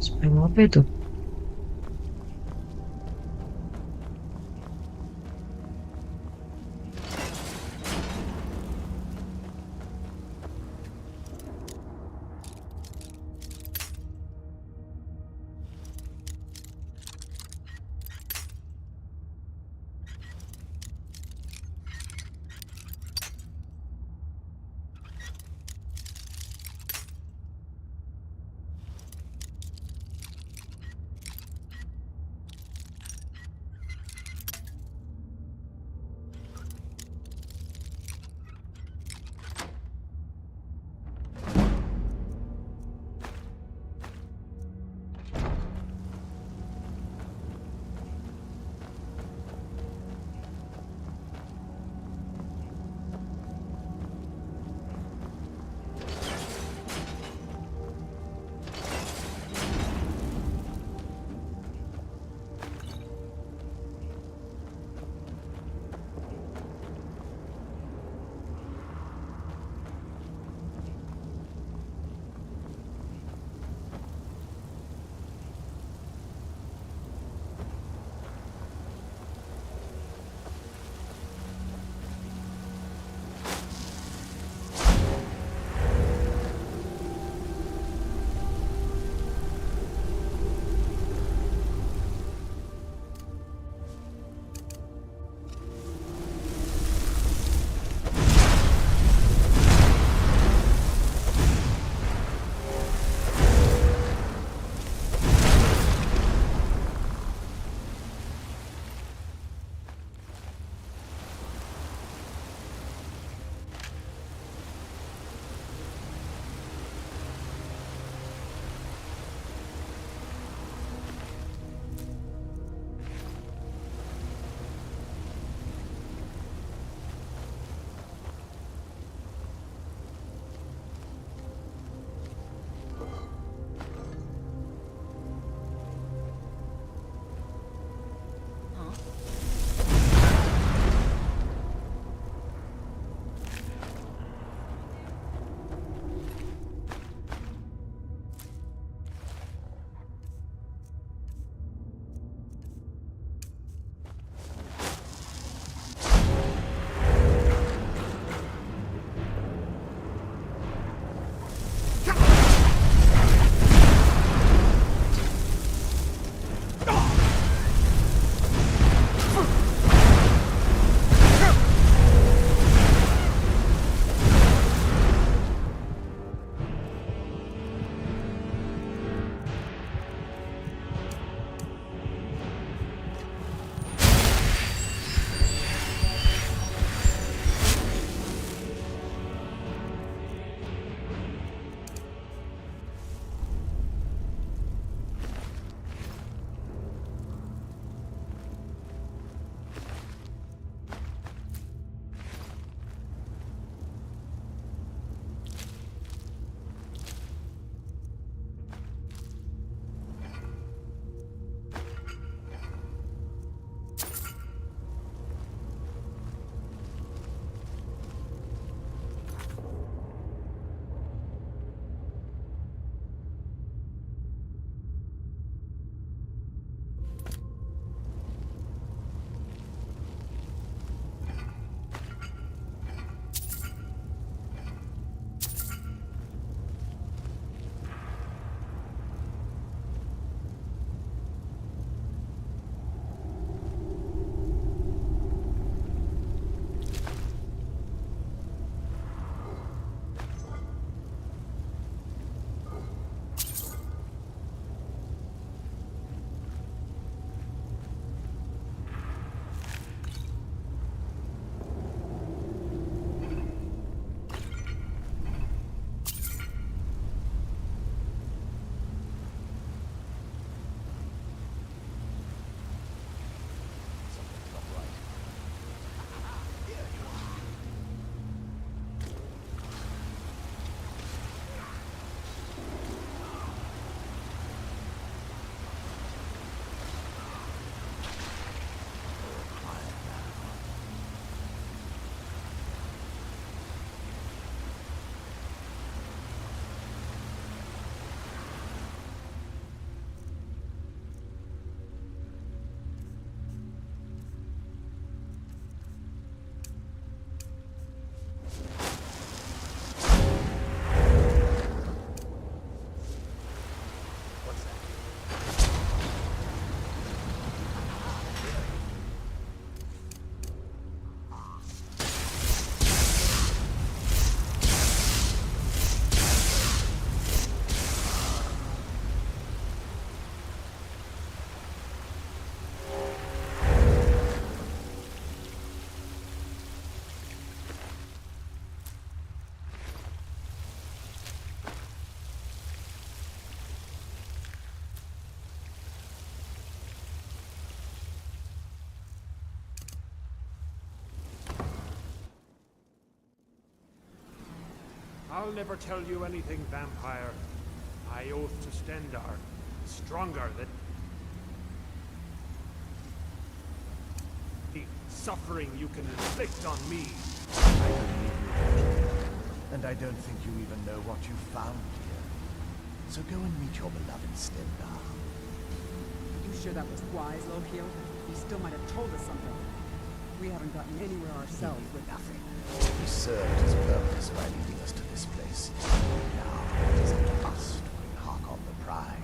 Spam apa itu? I'll never tell you anything, vampire. I oath to Stendar. Stronger than the suffering you can inflict on me. I believe you, and I don't think you even know what you found here. So go and meet your beloved Stendar. You sure that was wise, Lohiel? He still might have told us something. We haven't gotten anywhere ourselves with nothing. He served his purpose by leading us to this place. Now it is up to us to bring Harkon the prize.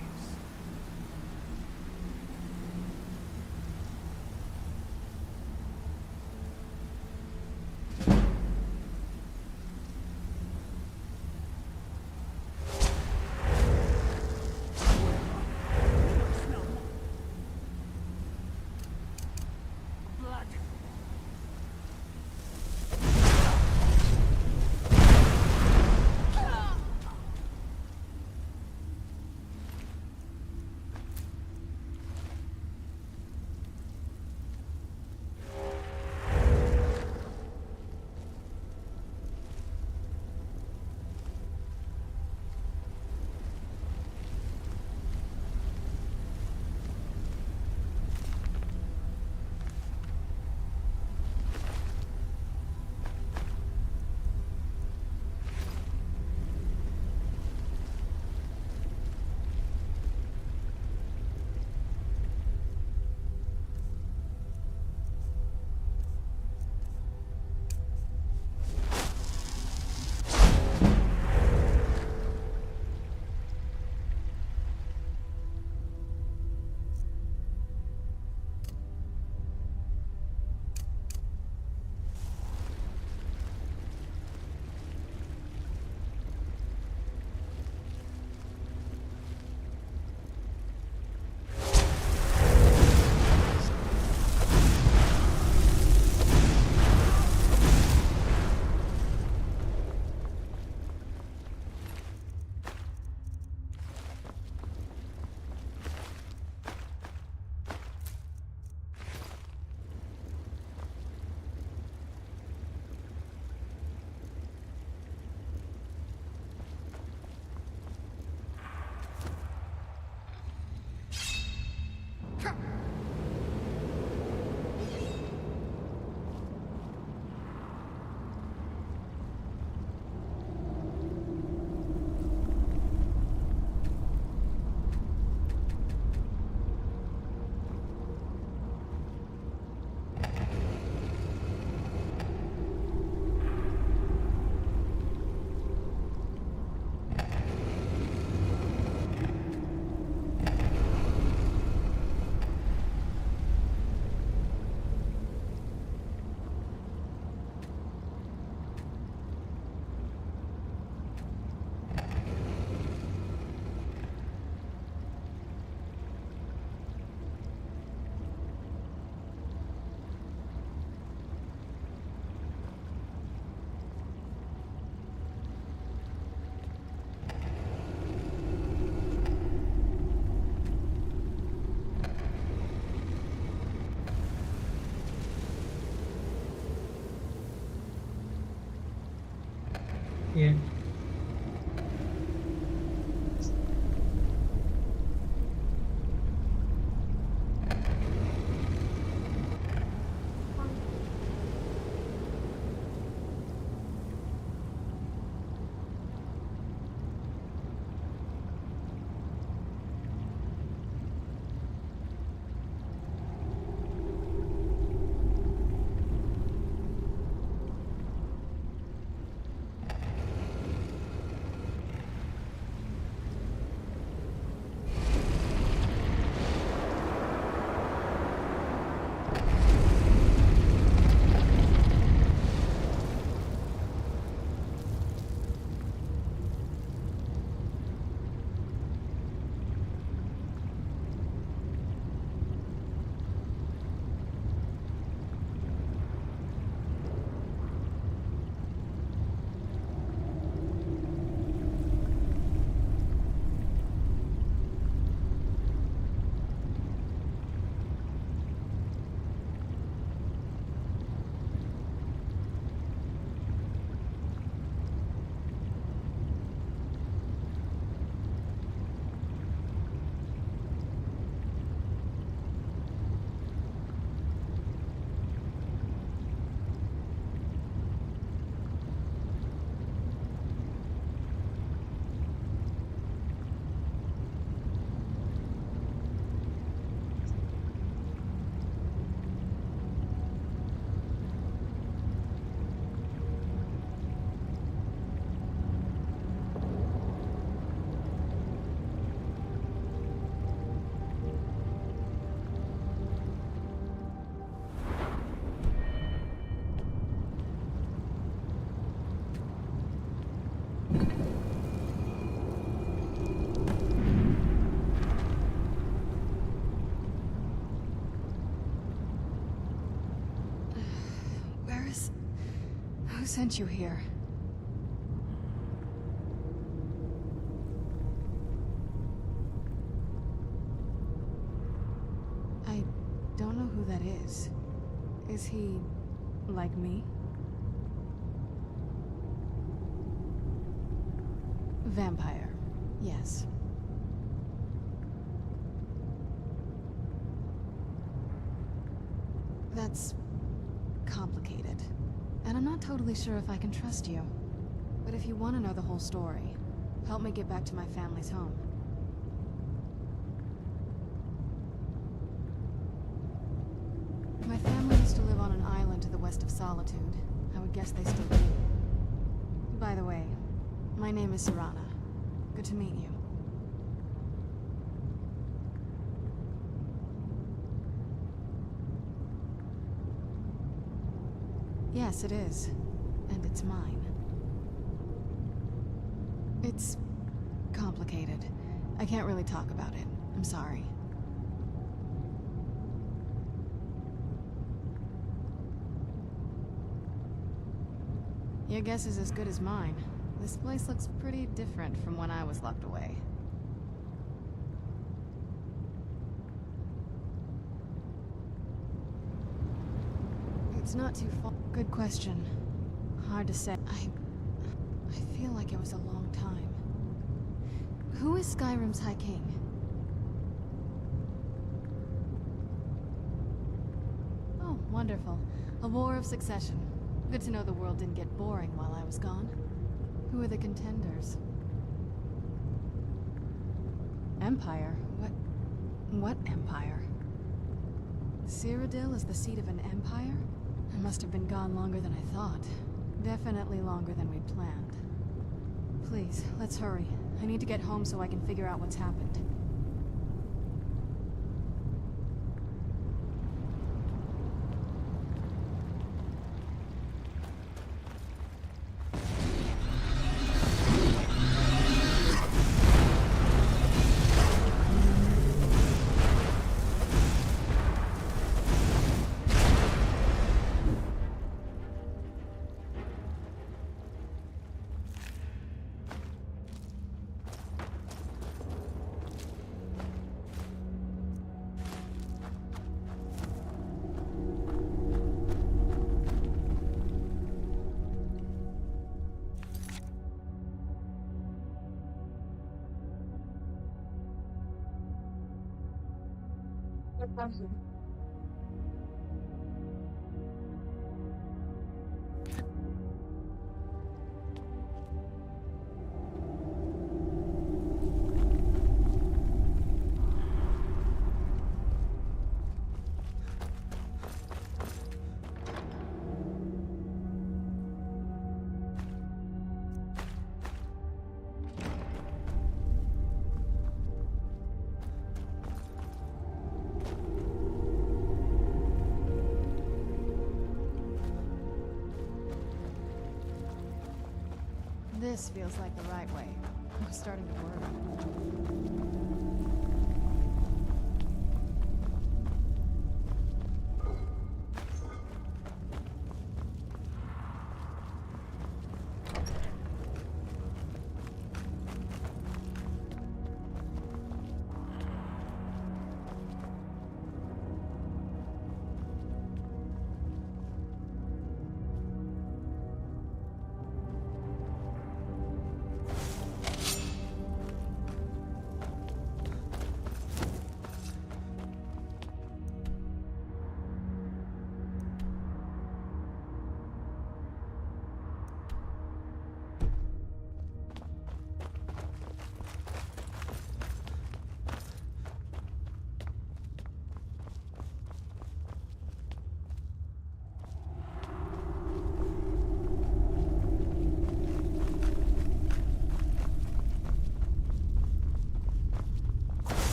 sent you here? I don't know who that is. Is he like me? Vampire, yes. That's complicated. And I'm not totally sure if I can trust you. But if you want to know the whole story, help me get back to my family's home. My family used to live on an island to the west of Solitude. I would guess they still do. By the way, my name is Serana. Good to meet you. Yes, it is. And it's mine. It's complicated. I can't really talk about it. I'm sorry. Your guess is as good as mine. This place looks pretty different from when I was locked away. It's not too far. Good question. Hard to say. I feel like it was a long time. Who is Skyrim's High King? Oh, wonderful. A war of succession. Good to know the world didn't get boring while I was gone. Who are the contenders? Empire? What empire? Cyrodiil is the seat of an empire? I must have been gone longer than I thought. Definitely longer than we planned. Please, let's hurry. I need to get home so I can figure out what's happened. This feels like the right way. I'm starting to worry.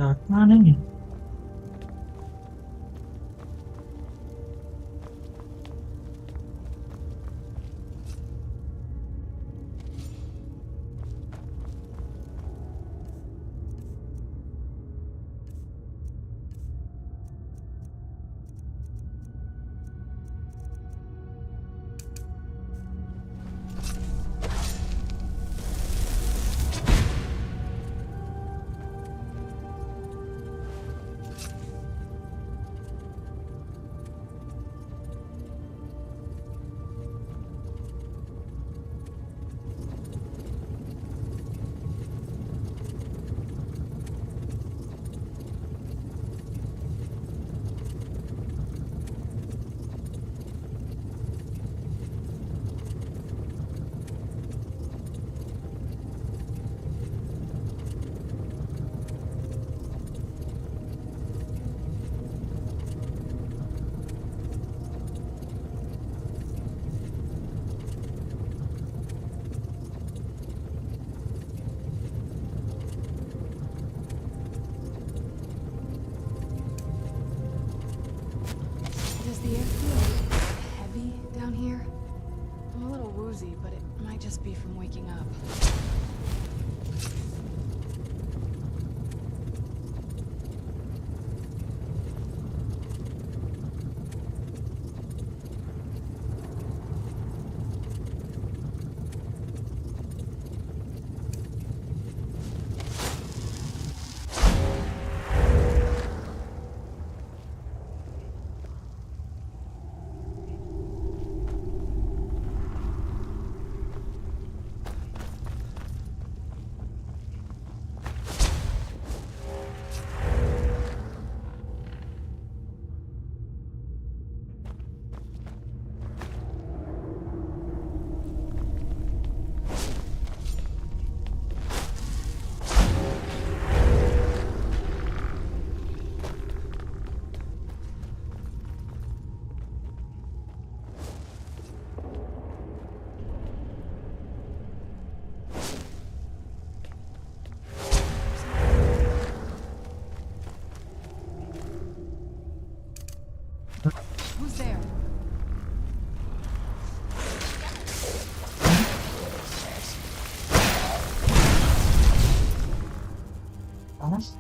Kita mana nih? Does the air feel heavy down here? I'm a little woozy, but it might just be from waking up. Who's there? Panas.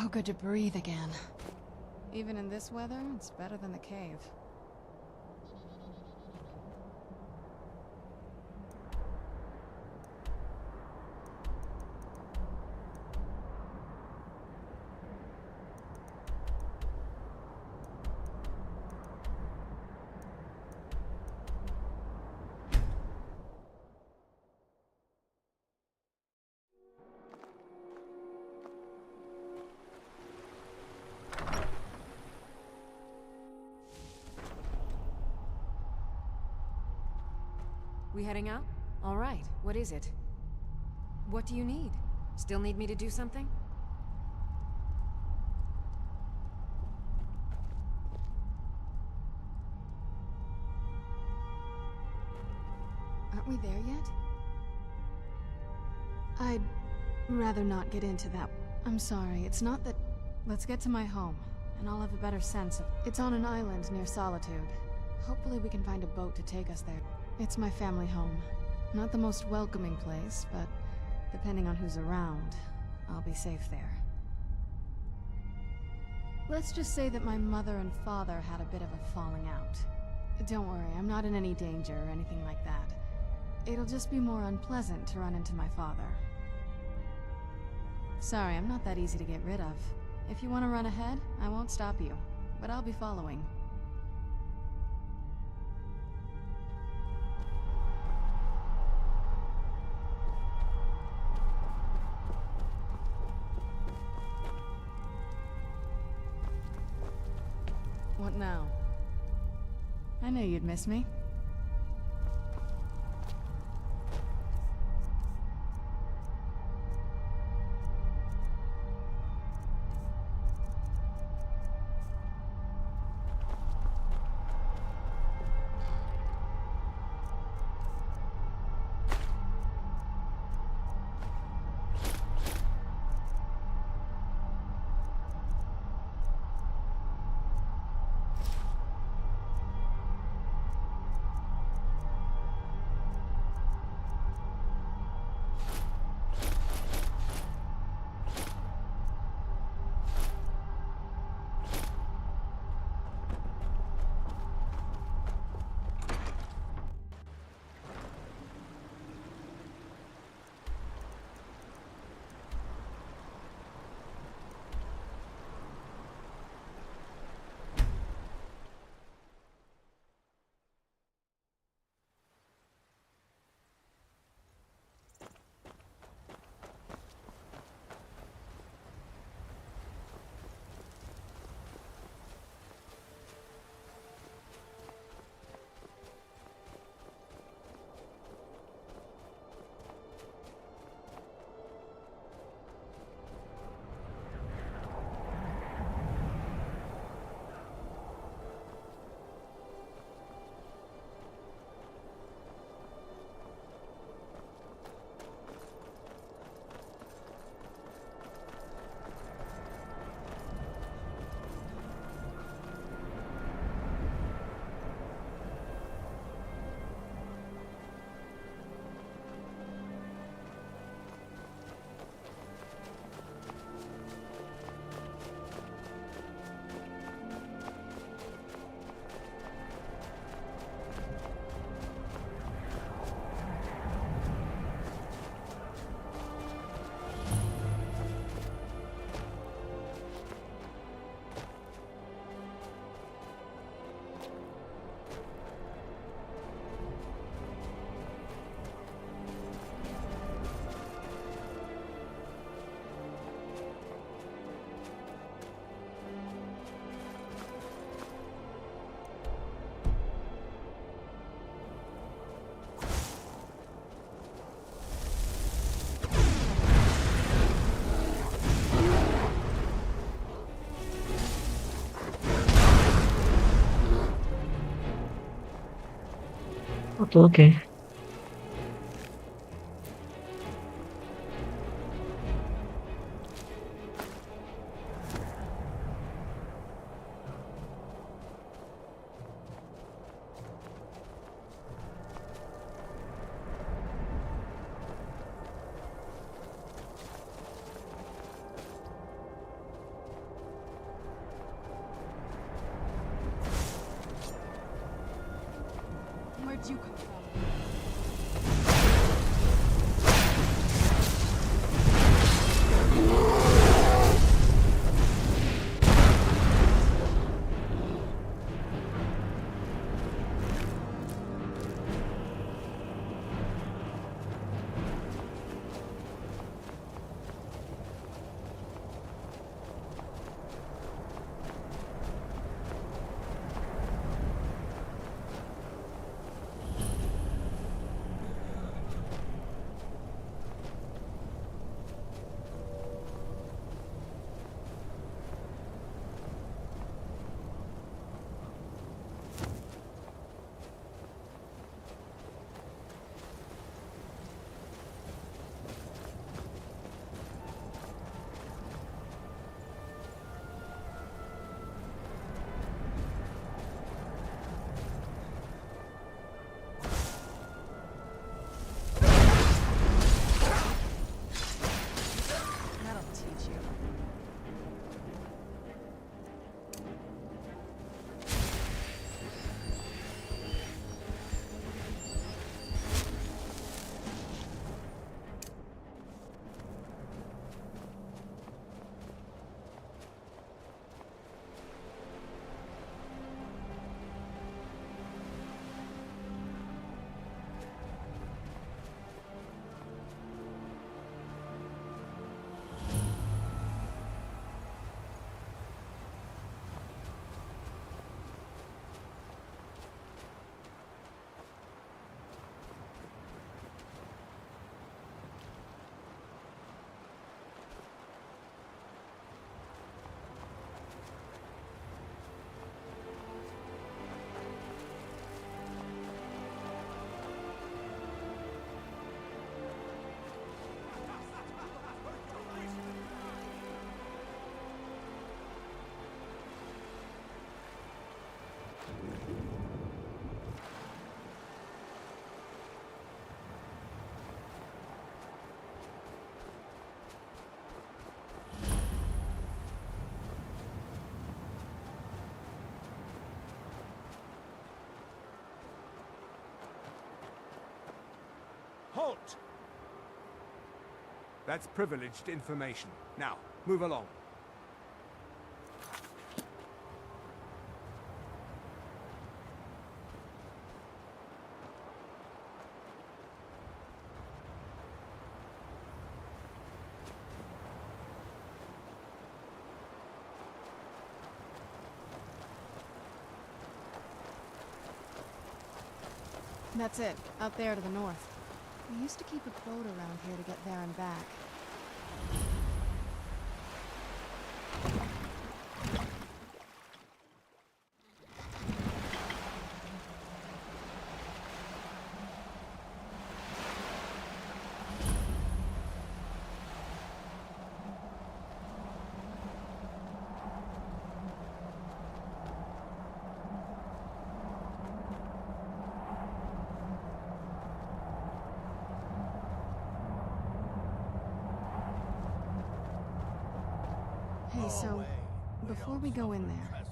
so good to breathe again. Even in this weather, it's better than the cave. We heading out? All right. What is it? What do you need? Still need me to do something? Aren't we there yet? I'd rather not get into that. I'm sorry, it's not that... Let's get to my home, and I'll have a better sense of... It's on an island near Solitude. Hopefully we can find a boat to take us there. It's my family home. Not the most welcoming place, but depending on who's around, I'll be safe there. Let's just say that my mother and father had a bit of a falling out. Don't worry, I'm not in any danger or anything like that. It'll just be more unpleasant to run into my father. Sorry, I'm not that easy to get rid of. If you want to run ahead, I won't stop you, but I'll be following. What now? I knew you'd miss me. Okay, okay. Where'd you come from? That'll teach you. Halt! That's privileged information. Now, move along. That's it, out there to the north. We used to keep a boat around here to get there and back. Hey, so, before we go in there,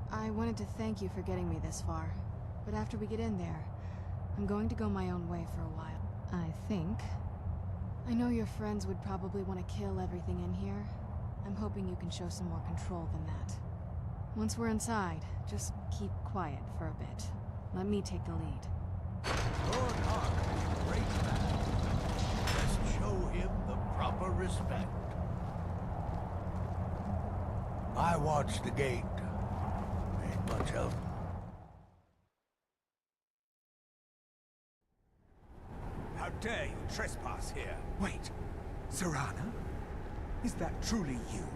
I wanted to thank you for getting me this far. But after we get in there, I'm going to go my own way for a while. I think. I know your friends would probably want to kill everything in here. I'm hoping you can show some more control than that. Once we're inside, just keep quiet for a bit. Let me take the lead. Lord Hark, great man. Let's show him the proper respect. I watch the gate. Ain't much else. How dare you trespass here? Wait, Serana? Is that truly you?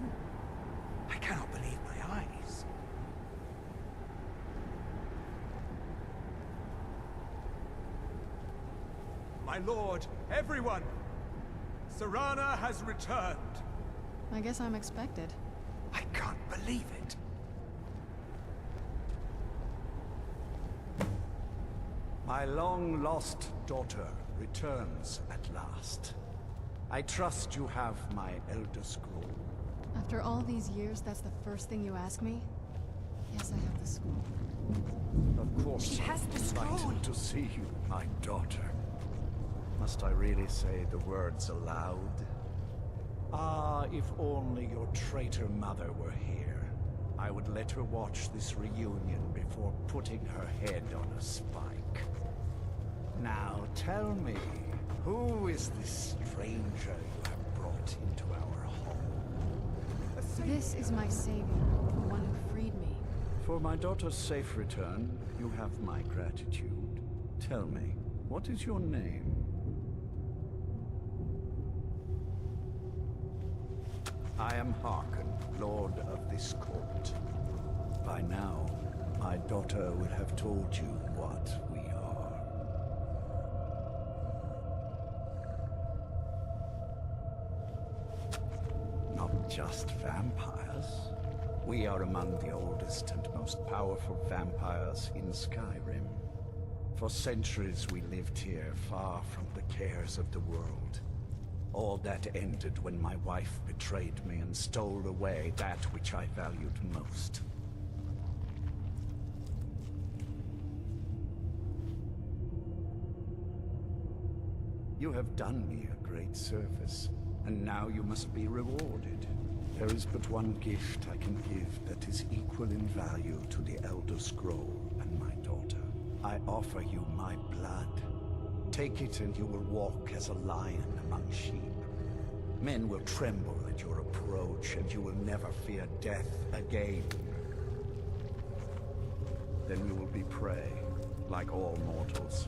I cannot believe my eyes. My lord, everyone! Serana has returned! I guess I'm expected. I can't believe it. My long-lost daughter returns at last. I trust you have my Elder Scroll. After all these years, that's the first thing you ask me? Yes, I have the scroll. Of course. She has the scroll. Delighted to see you, my daughter. Must I really say the words aloud? Ah, if only your traitor mother were here. I would let her watch this reunion before putting her head on a spike. Now tell me, who is this stranger you have brought into our home? This is my savior, the one who freed me. For my daughter's safe return, you have my gratitude. Tell me, what is your name? I am Harkon, Lord of this court. By now, my daughter would have told you what we are. Not just vampires. We are among the oldest and most powerful vampires in Skyrim. For centuries we lived here, far from the cares of the world. All that ended when my wife betrayed me and stole away that which I valued most. You have done me a great service, and now you must be rewarded. There is but one gift I can give that is equal in value to the Elder Scroll and my daughter. I offer you my blood. Take it and you will walk as a lion among sheep. Men will tremble at your approach and you will never fear death again. Then you will be prey, like all mortals.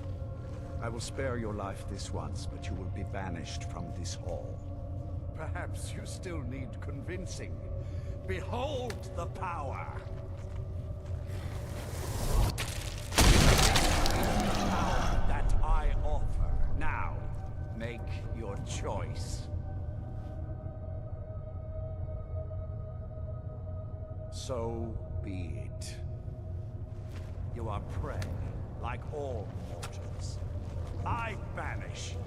I will spare your life this once, but you will be banished from this hall. Perhaps you still need convincing. Behold the power! That I offer. Now, make your choice. So be it. You are prey, like all mortals. I banish you.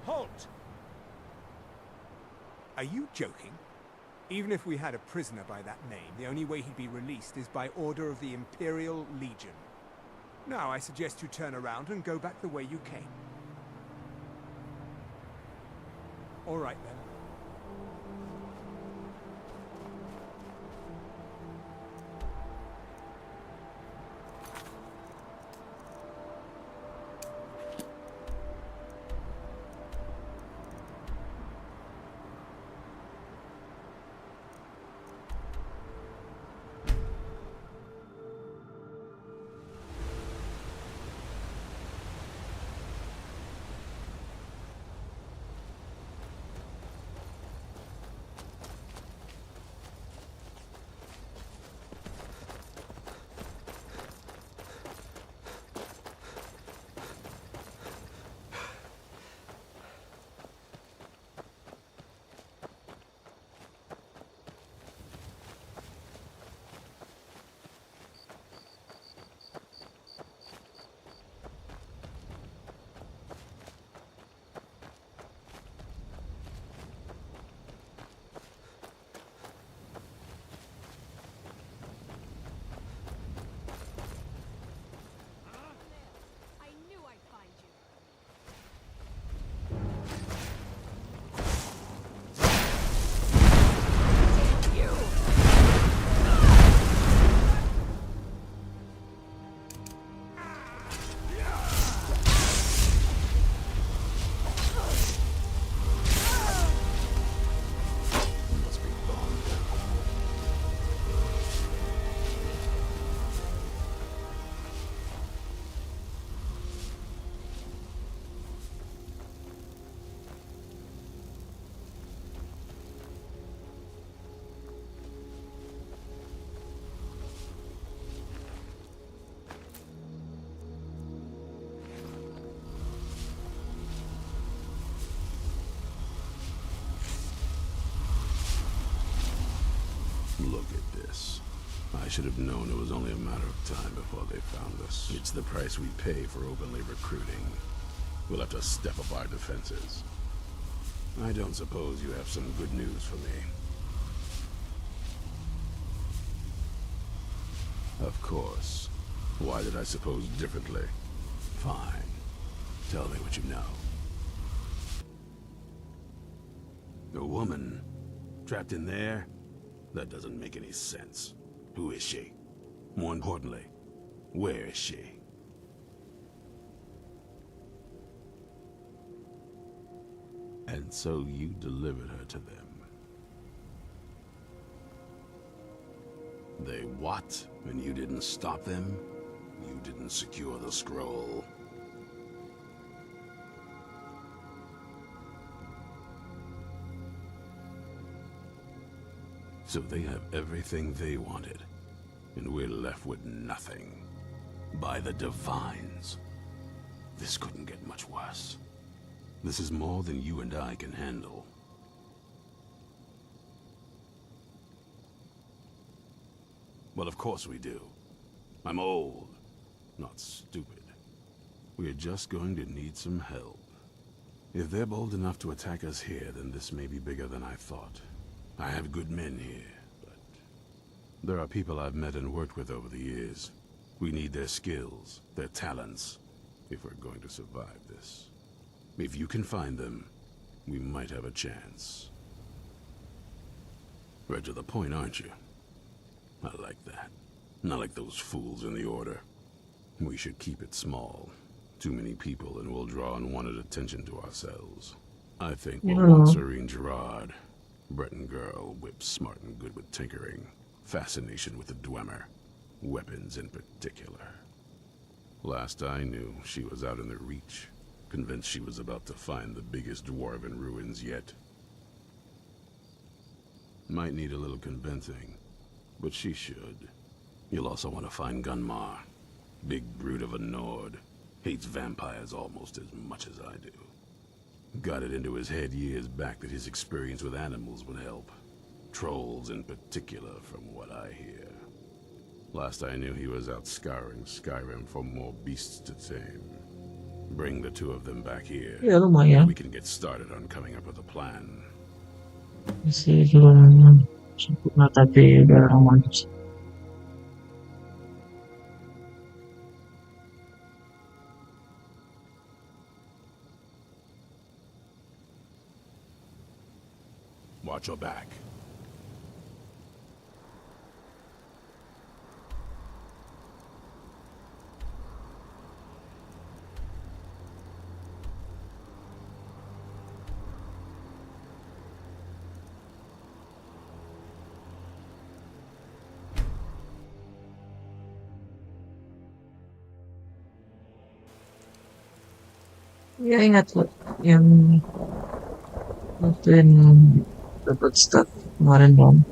Halt! Are you joking? Even if we had a prisoner by that name, the only way he'd be released is by order of the Imperial Legion. Now I suggest you turn around and go back the way you came. All right then. Look at this. I should have known it was only a matter of time before they found us. It's the price we pay for openly recruiting. We'll have to step up our defenses. I don't suppose you have some good news for me. Of course. Why did I suppose differently? Fine. Tell me what you know. A woman? Trapped in there? That doesn't make any sense. Who is she? More importantly, where is she? And so you delivered her to them. They what? And you didn't stop them? You didn't secure the scroll? So they have everything they wanted, and we're left with nothing. By the Divines. This couldn't get much worse. This is more than you and I can handle. Well, of course we do. I'm old, not stupid. We're just going to need some help. If they're bold enough to attack us here, then this may be bigger than I thought. I have good men here, but there are people I've met and worked with over the years. We need their skills, their talents, if we're going to survive this. If you can find them, we might have a chance. Right to the point, aren't you? I like that. Not like those fools in the Order. We should keep it small. Too many people and we'll draw unwanted attention to ourselves. I think we'll want Serene Gerard. Breton girl, whip smart and good with tinkering. Fascination with the Dwemer. Weapons in particular. Last I knew, she was out in the Reach. Convinced she was about to find the biggest dwarven ruins yet. Might need a little convincing, but she should. You'll also want to find Gunmar. Big brute of a Nord. Hates vampires almost as much as I do. Got it into his head years back that his experience with animals would help. Trolls in particular, from what I hear. Last I knew he was out scouring Skyrim for more beasts to tame. Bring the two of them back here. Ya lumayan. We can get started on coming up with a plan. Masih belum sempurna tapi udah aman. Watch your back. Ya ingat loh yang waktu yang dapat start kemarin dong.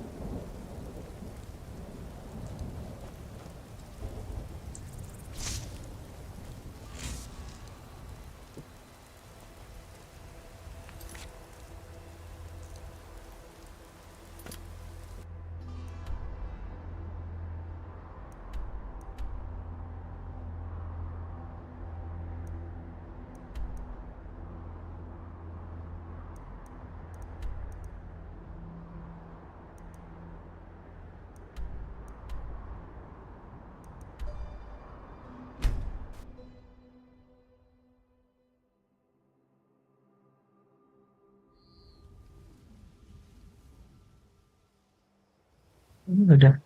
Ini udah.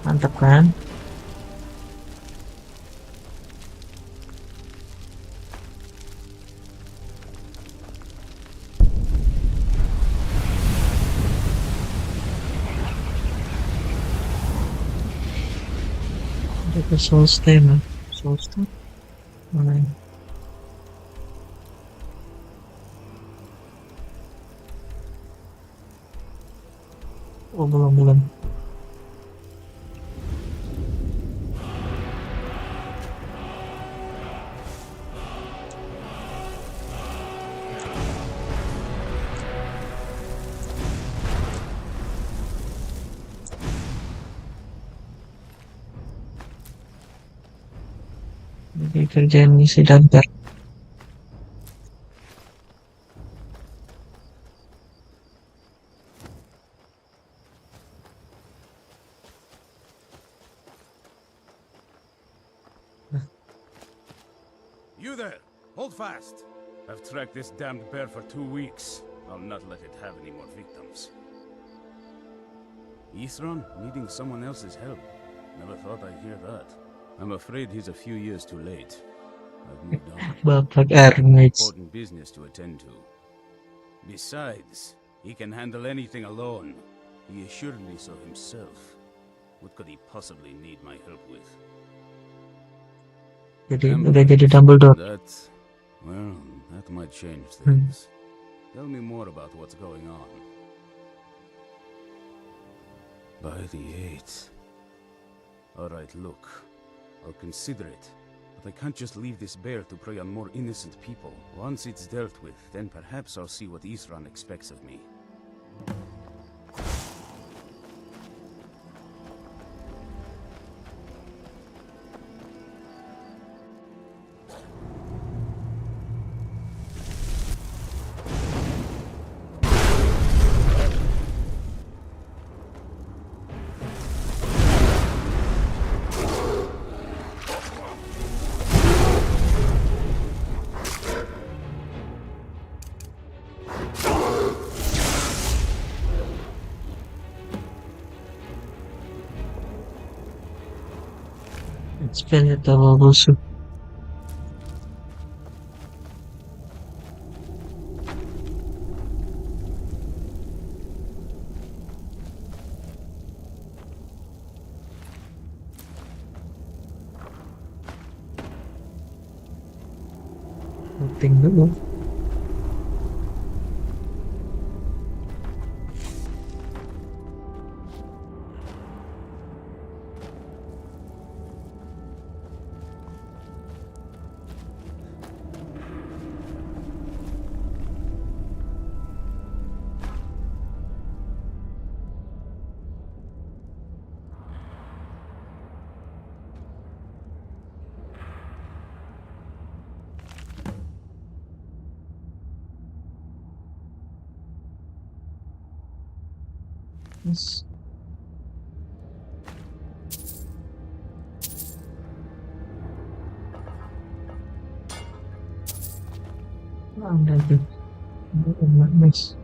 Mantap kan? Ada ke soul stem ya? Soul stem? Mana ya? Oh, belum. Jadi kerjaan misi damper. You there! Hold fast! I've tracked this damned bear for 2 weeks. I'll not let it have any more victims. Ithron needing someone else's help. Never thought I'd hear that. I'm afraid he's a few years too late. I've moved on. Bapak Armage. Important business to attend to. Besides, he can handle anything alone. He assured me so himself. What could he possibly need my help with? Jadi udah jadi Dumbledore. Well, that might change things. Tell me more about what's going on. By the 8th. Alright, look. I'll consider it. But I can't just leave this bear to prey on more innocent people. Once it's dealt with, then perhaps I'll see what Ithran expects of me. Spell itu busuk. Penting dulu. Yes. Ada tuh. Nice.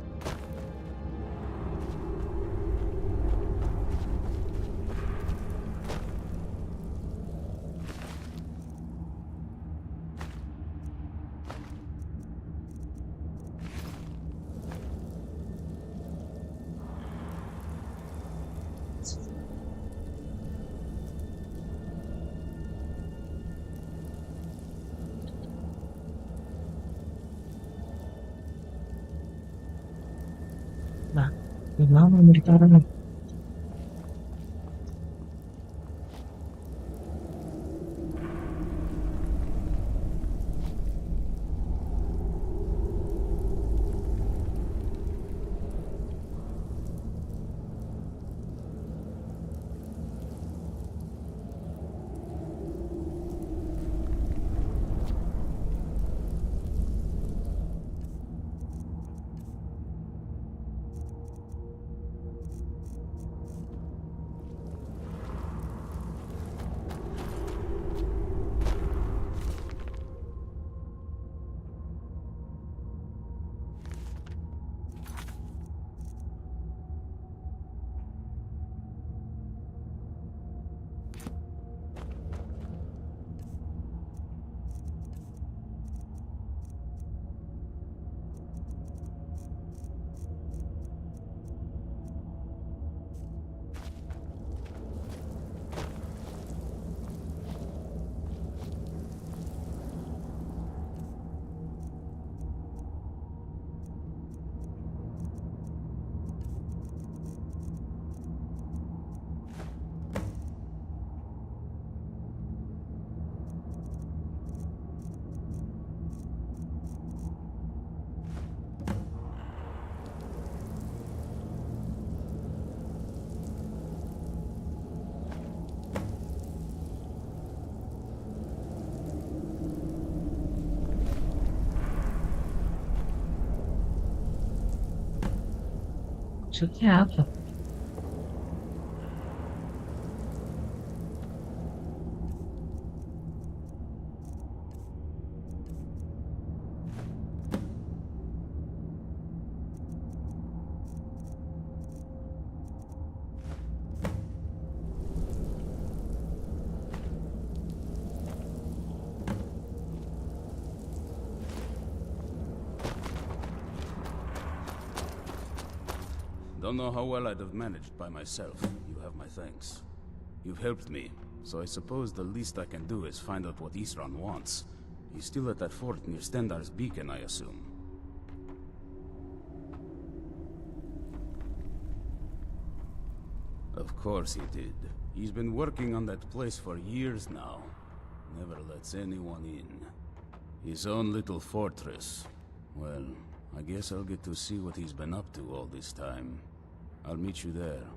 Nah, gimana mau ditaruh? Maksudnya apa? Don't know how well I'd have managed by myself. You have my thanks. You've helped me, so I suppose the least I can do is find out what Isran wants. He's still at that fort near Stendar's beacon, I assume. Of course he did. He's been working on that place for years now. Never lets anyone in. His own little fortress. Well, I guess I'll get to see what he's been up to all this time. I'll meet you there.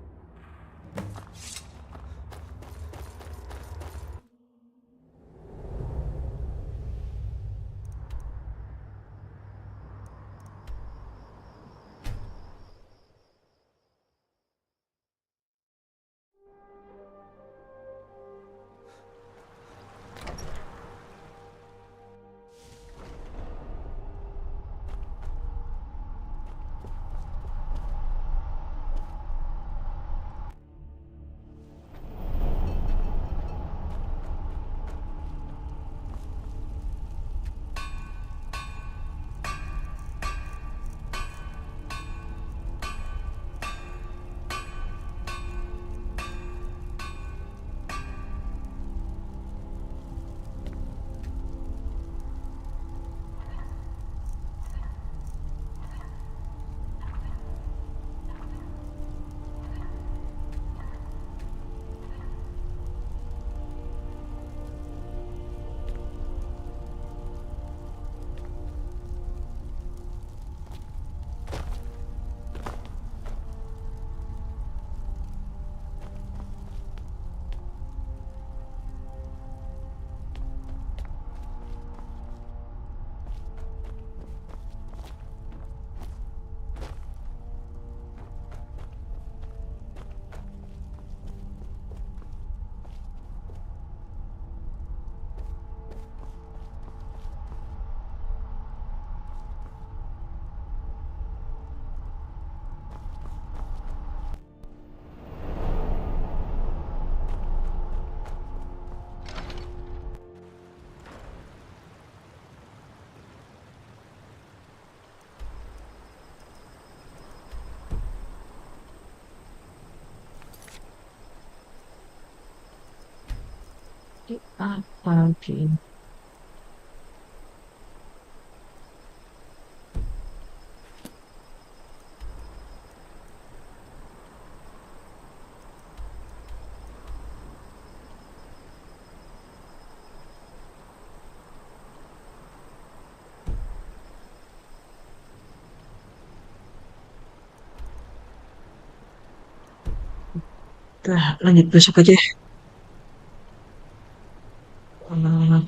Apa lagi? Udah, lanjut besok aja.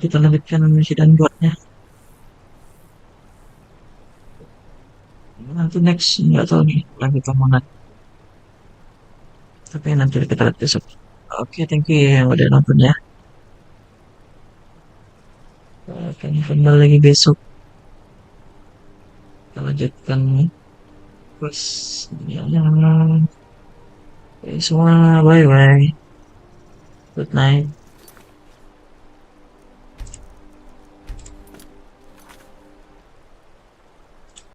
Kita lanjutkan misi dan buatnya. Nanti next nggak tahu nih lagi kemana. Tapi nanti kita lihat besok. Oke, thank you yang udah nonton ya. Akan kembali lagi besok. Kita lanjutkan terus ya, oke, semua bye bye. Good night.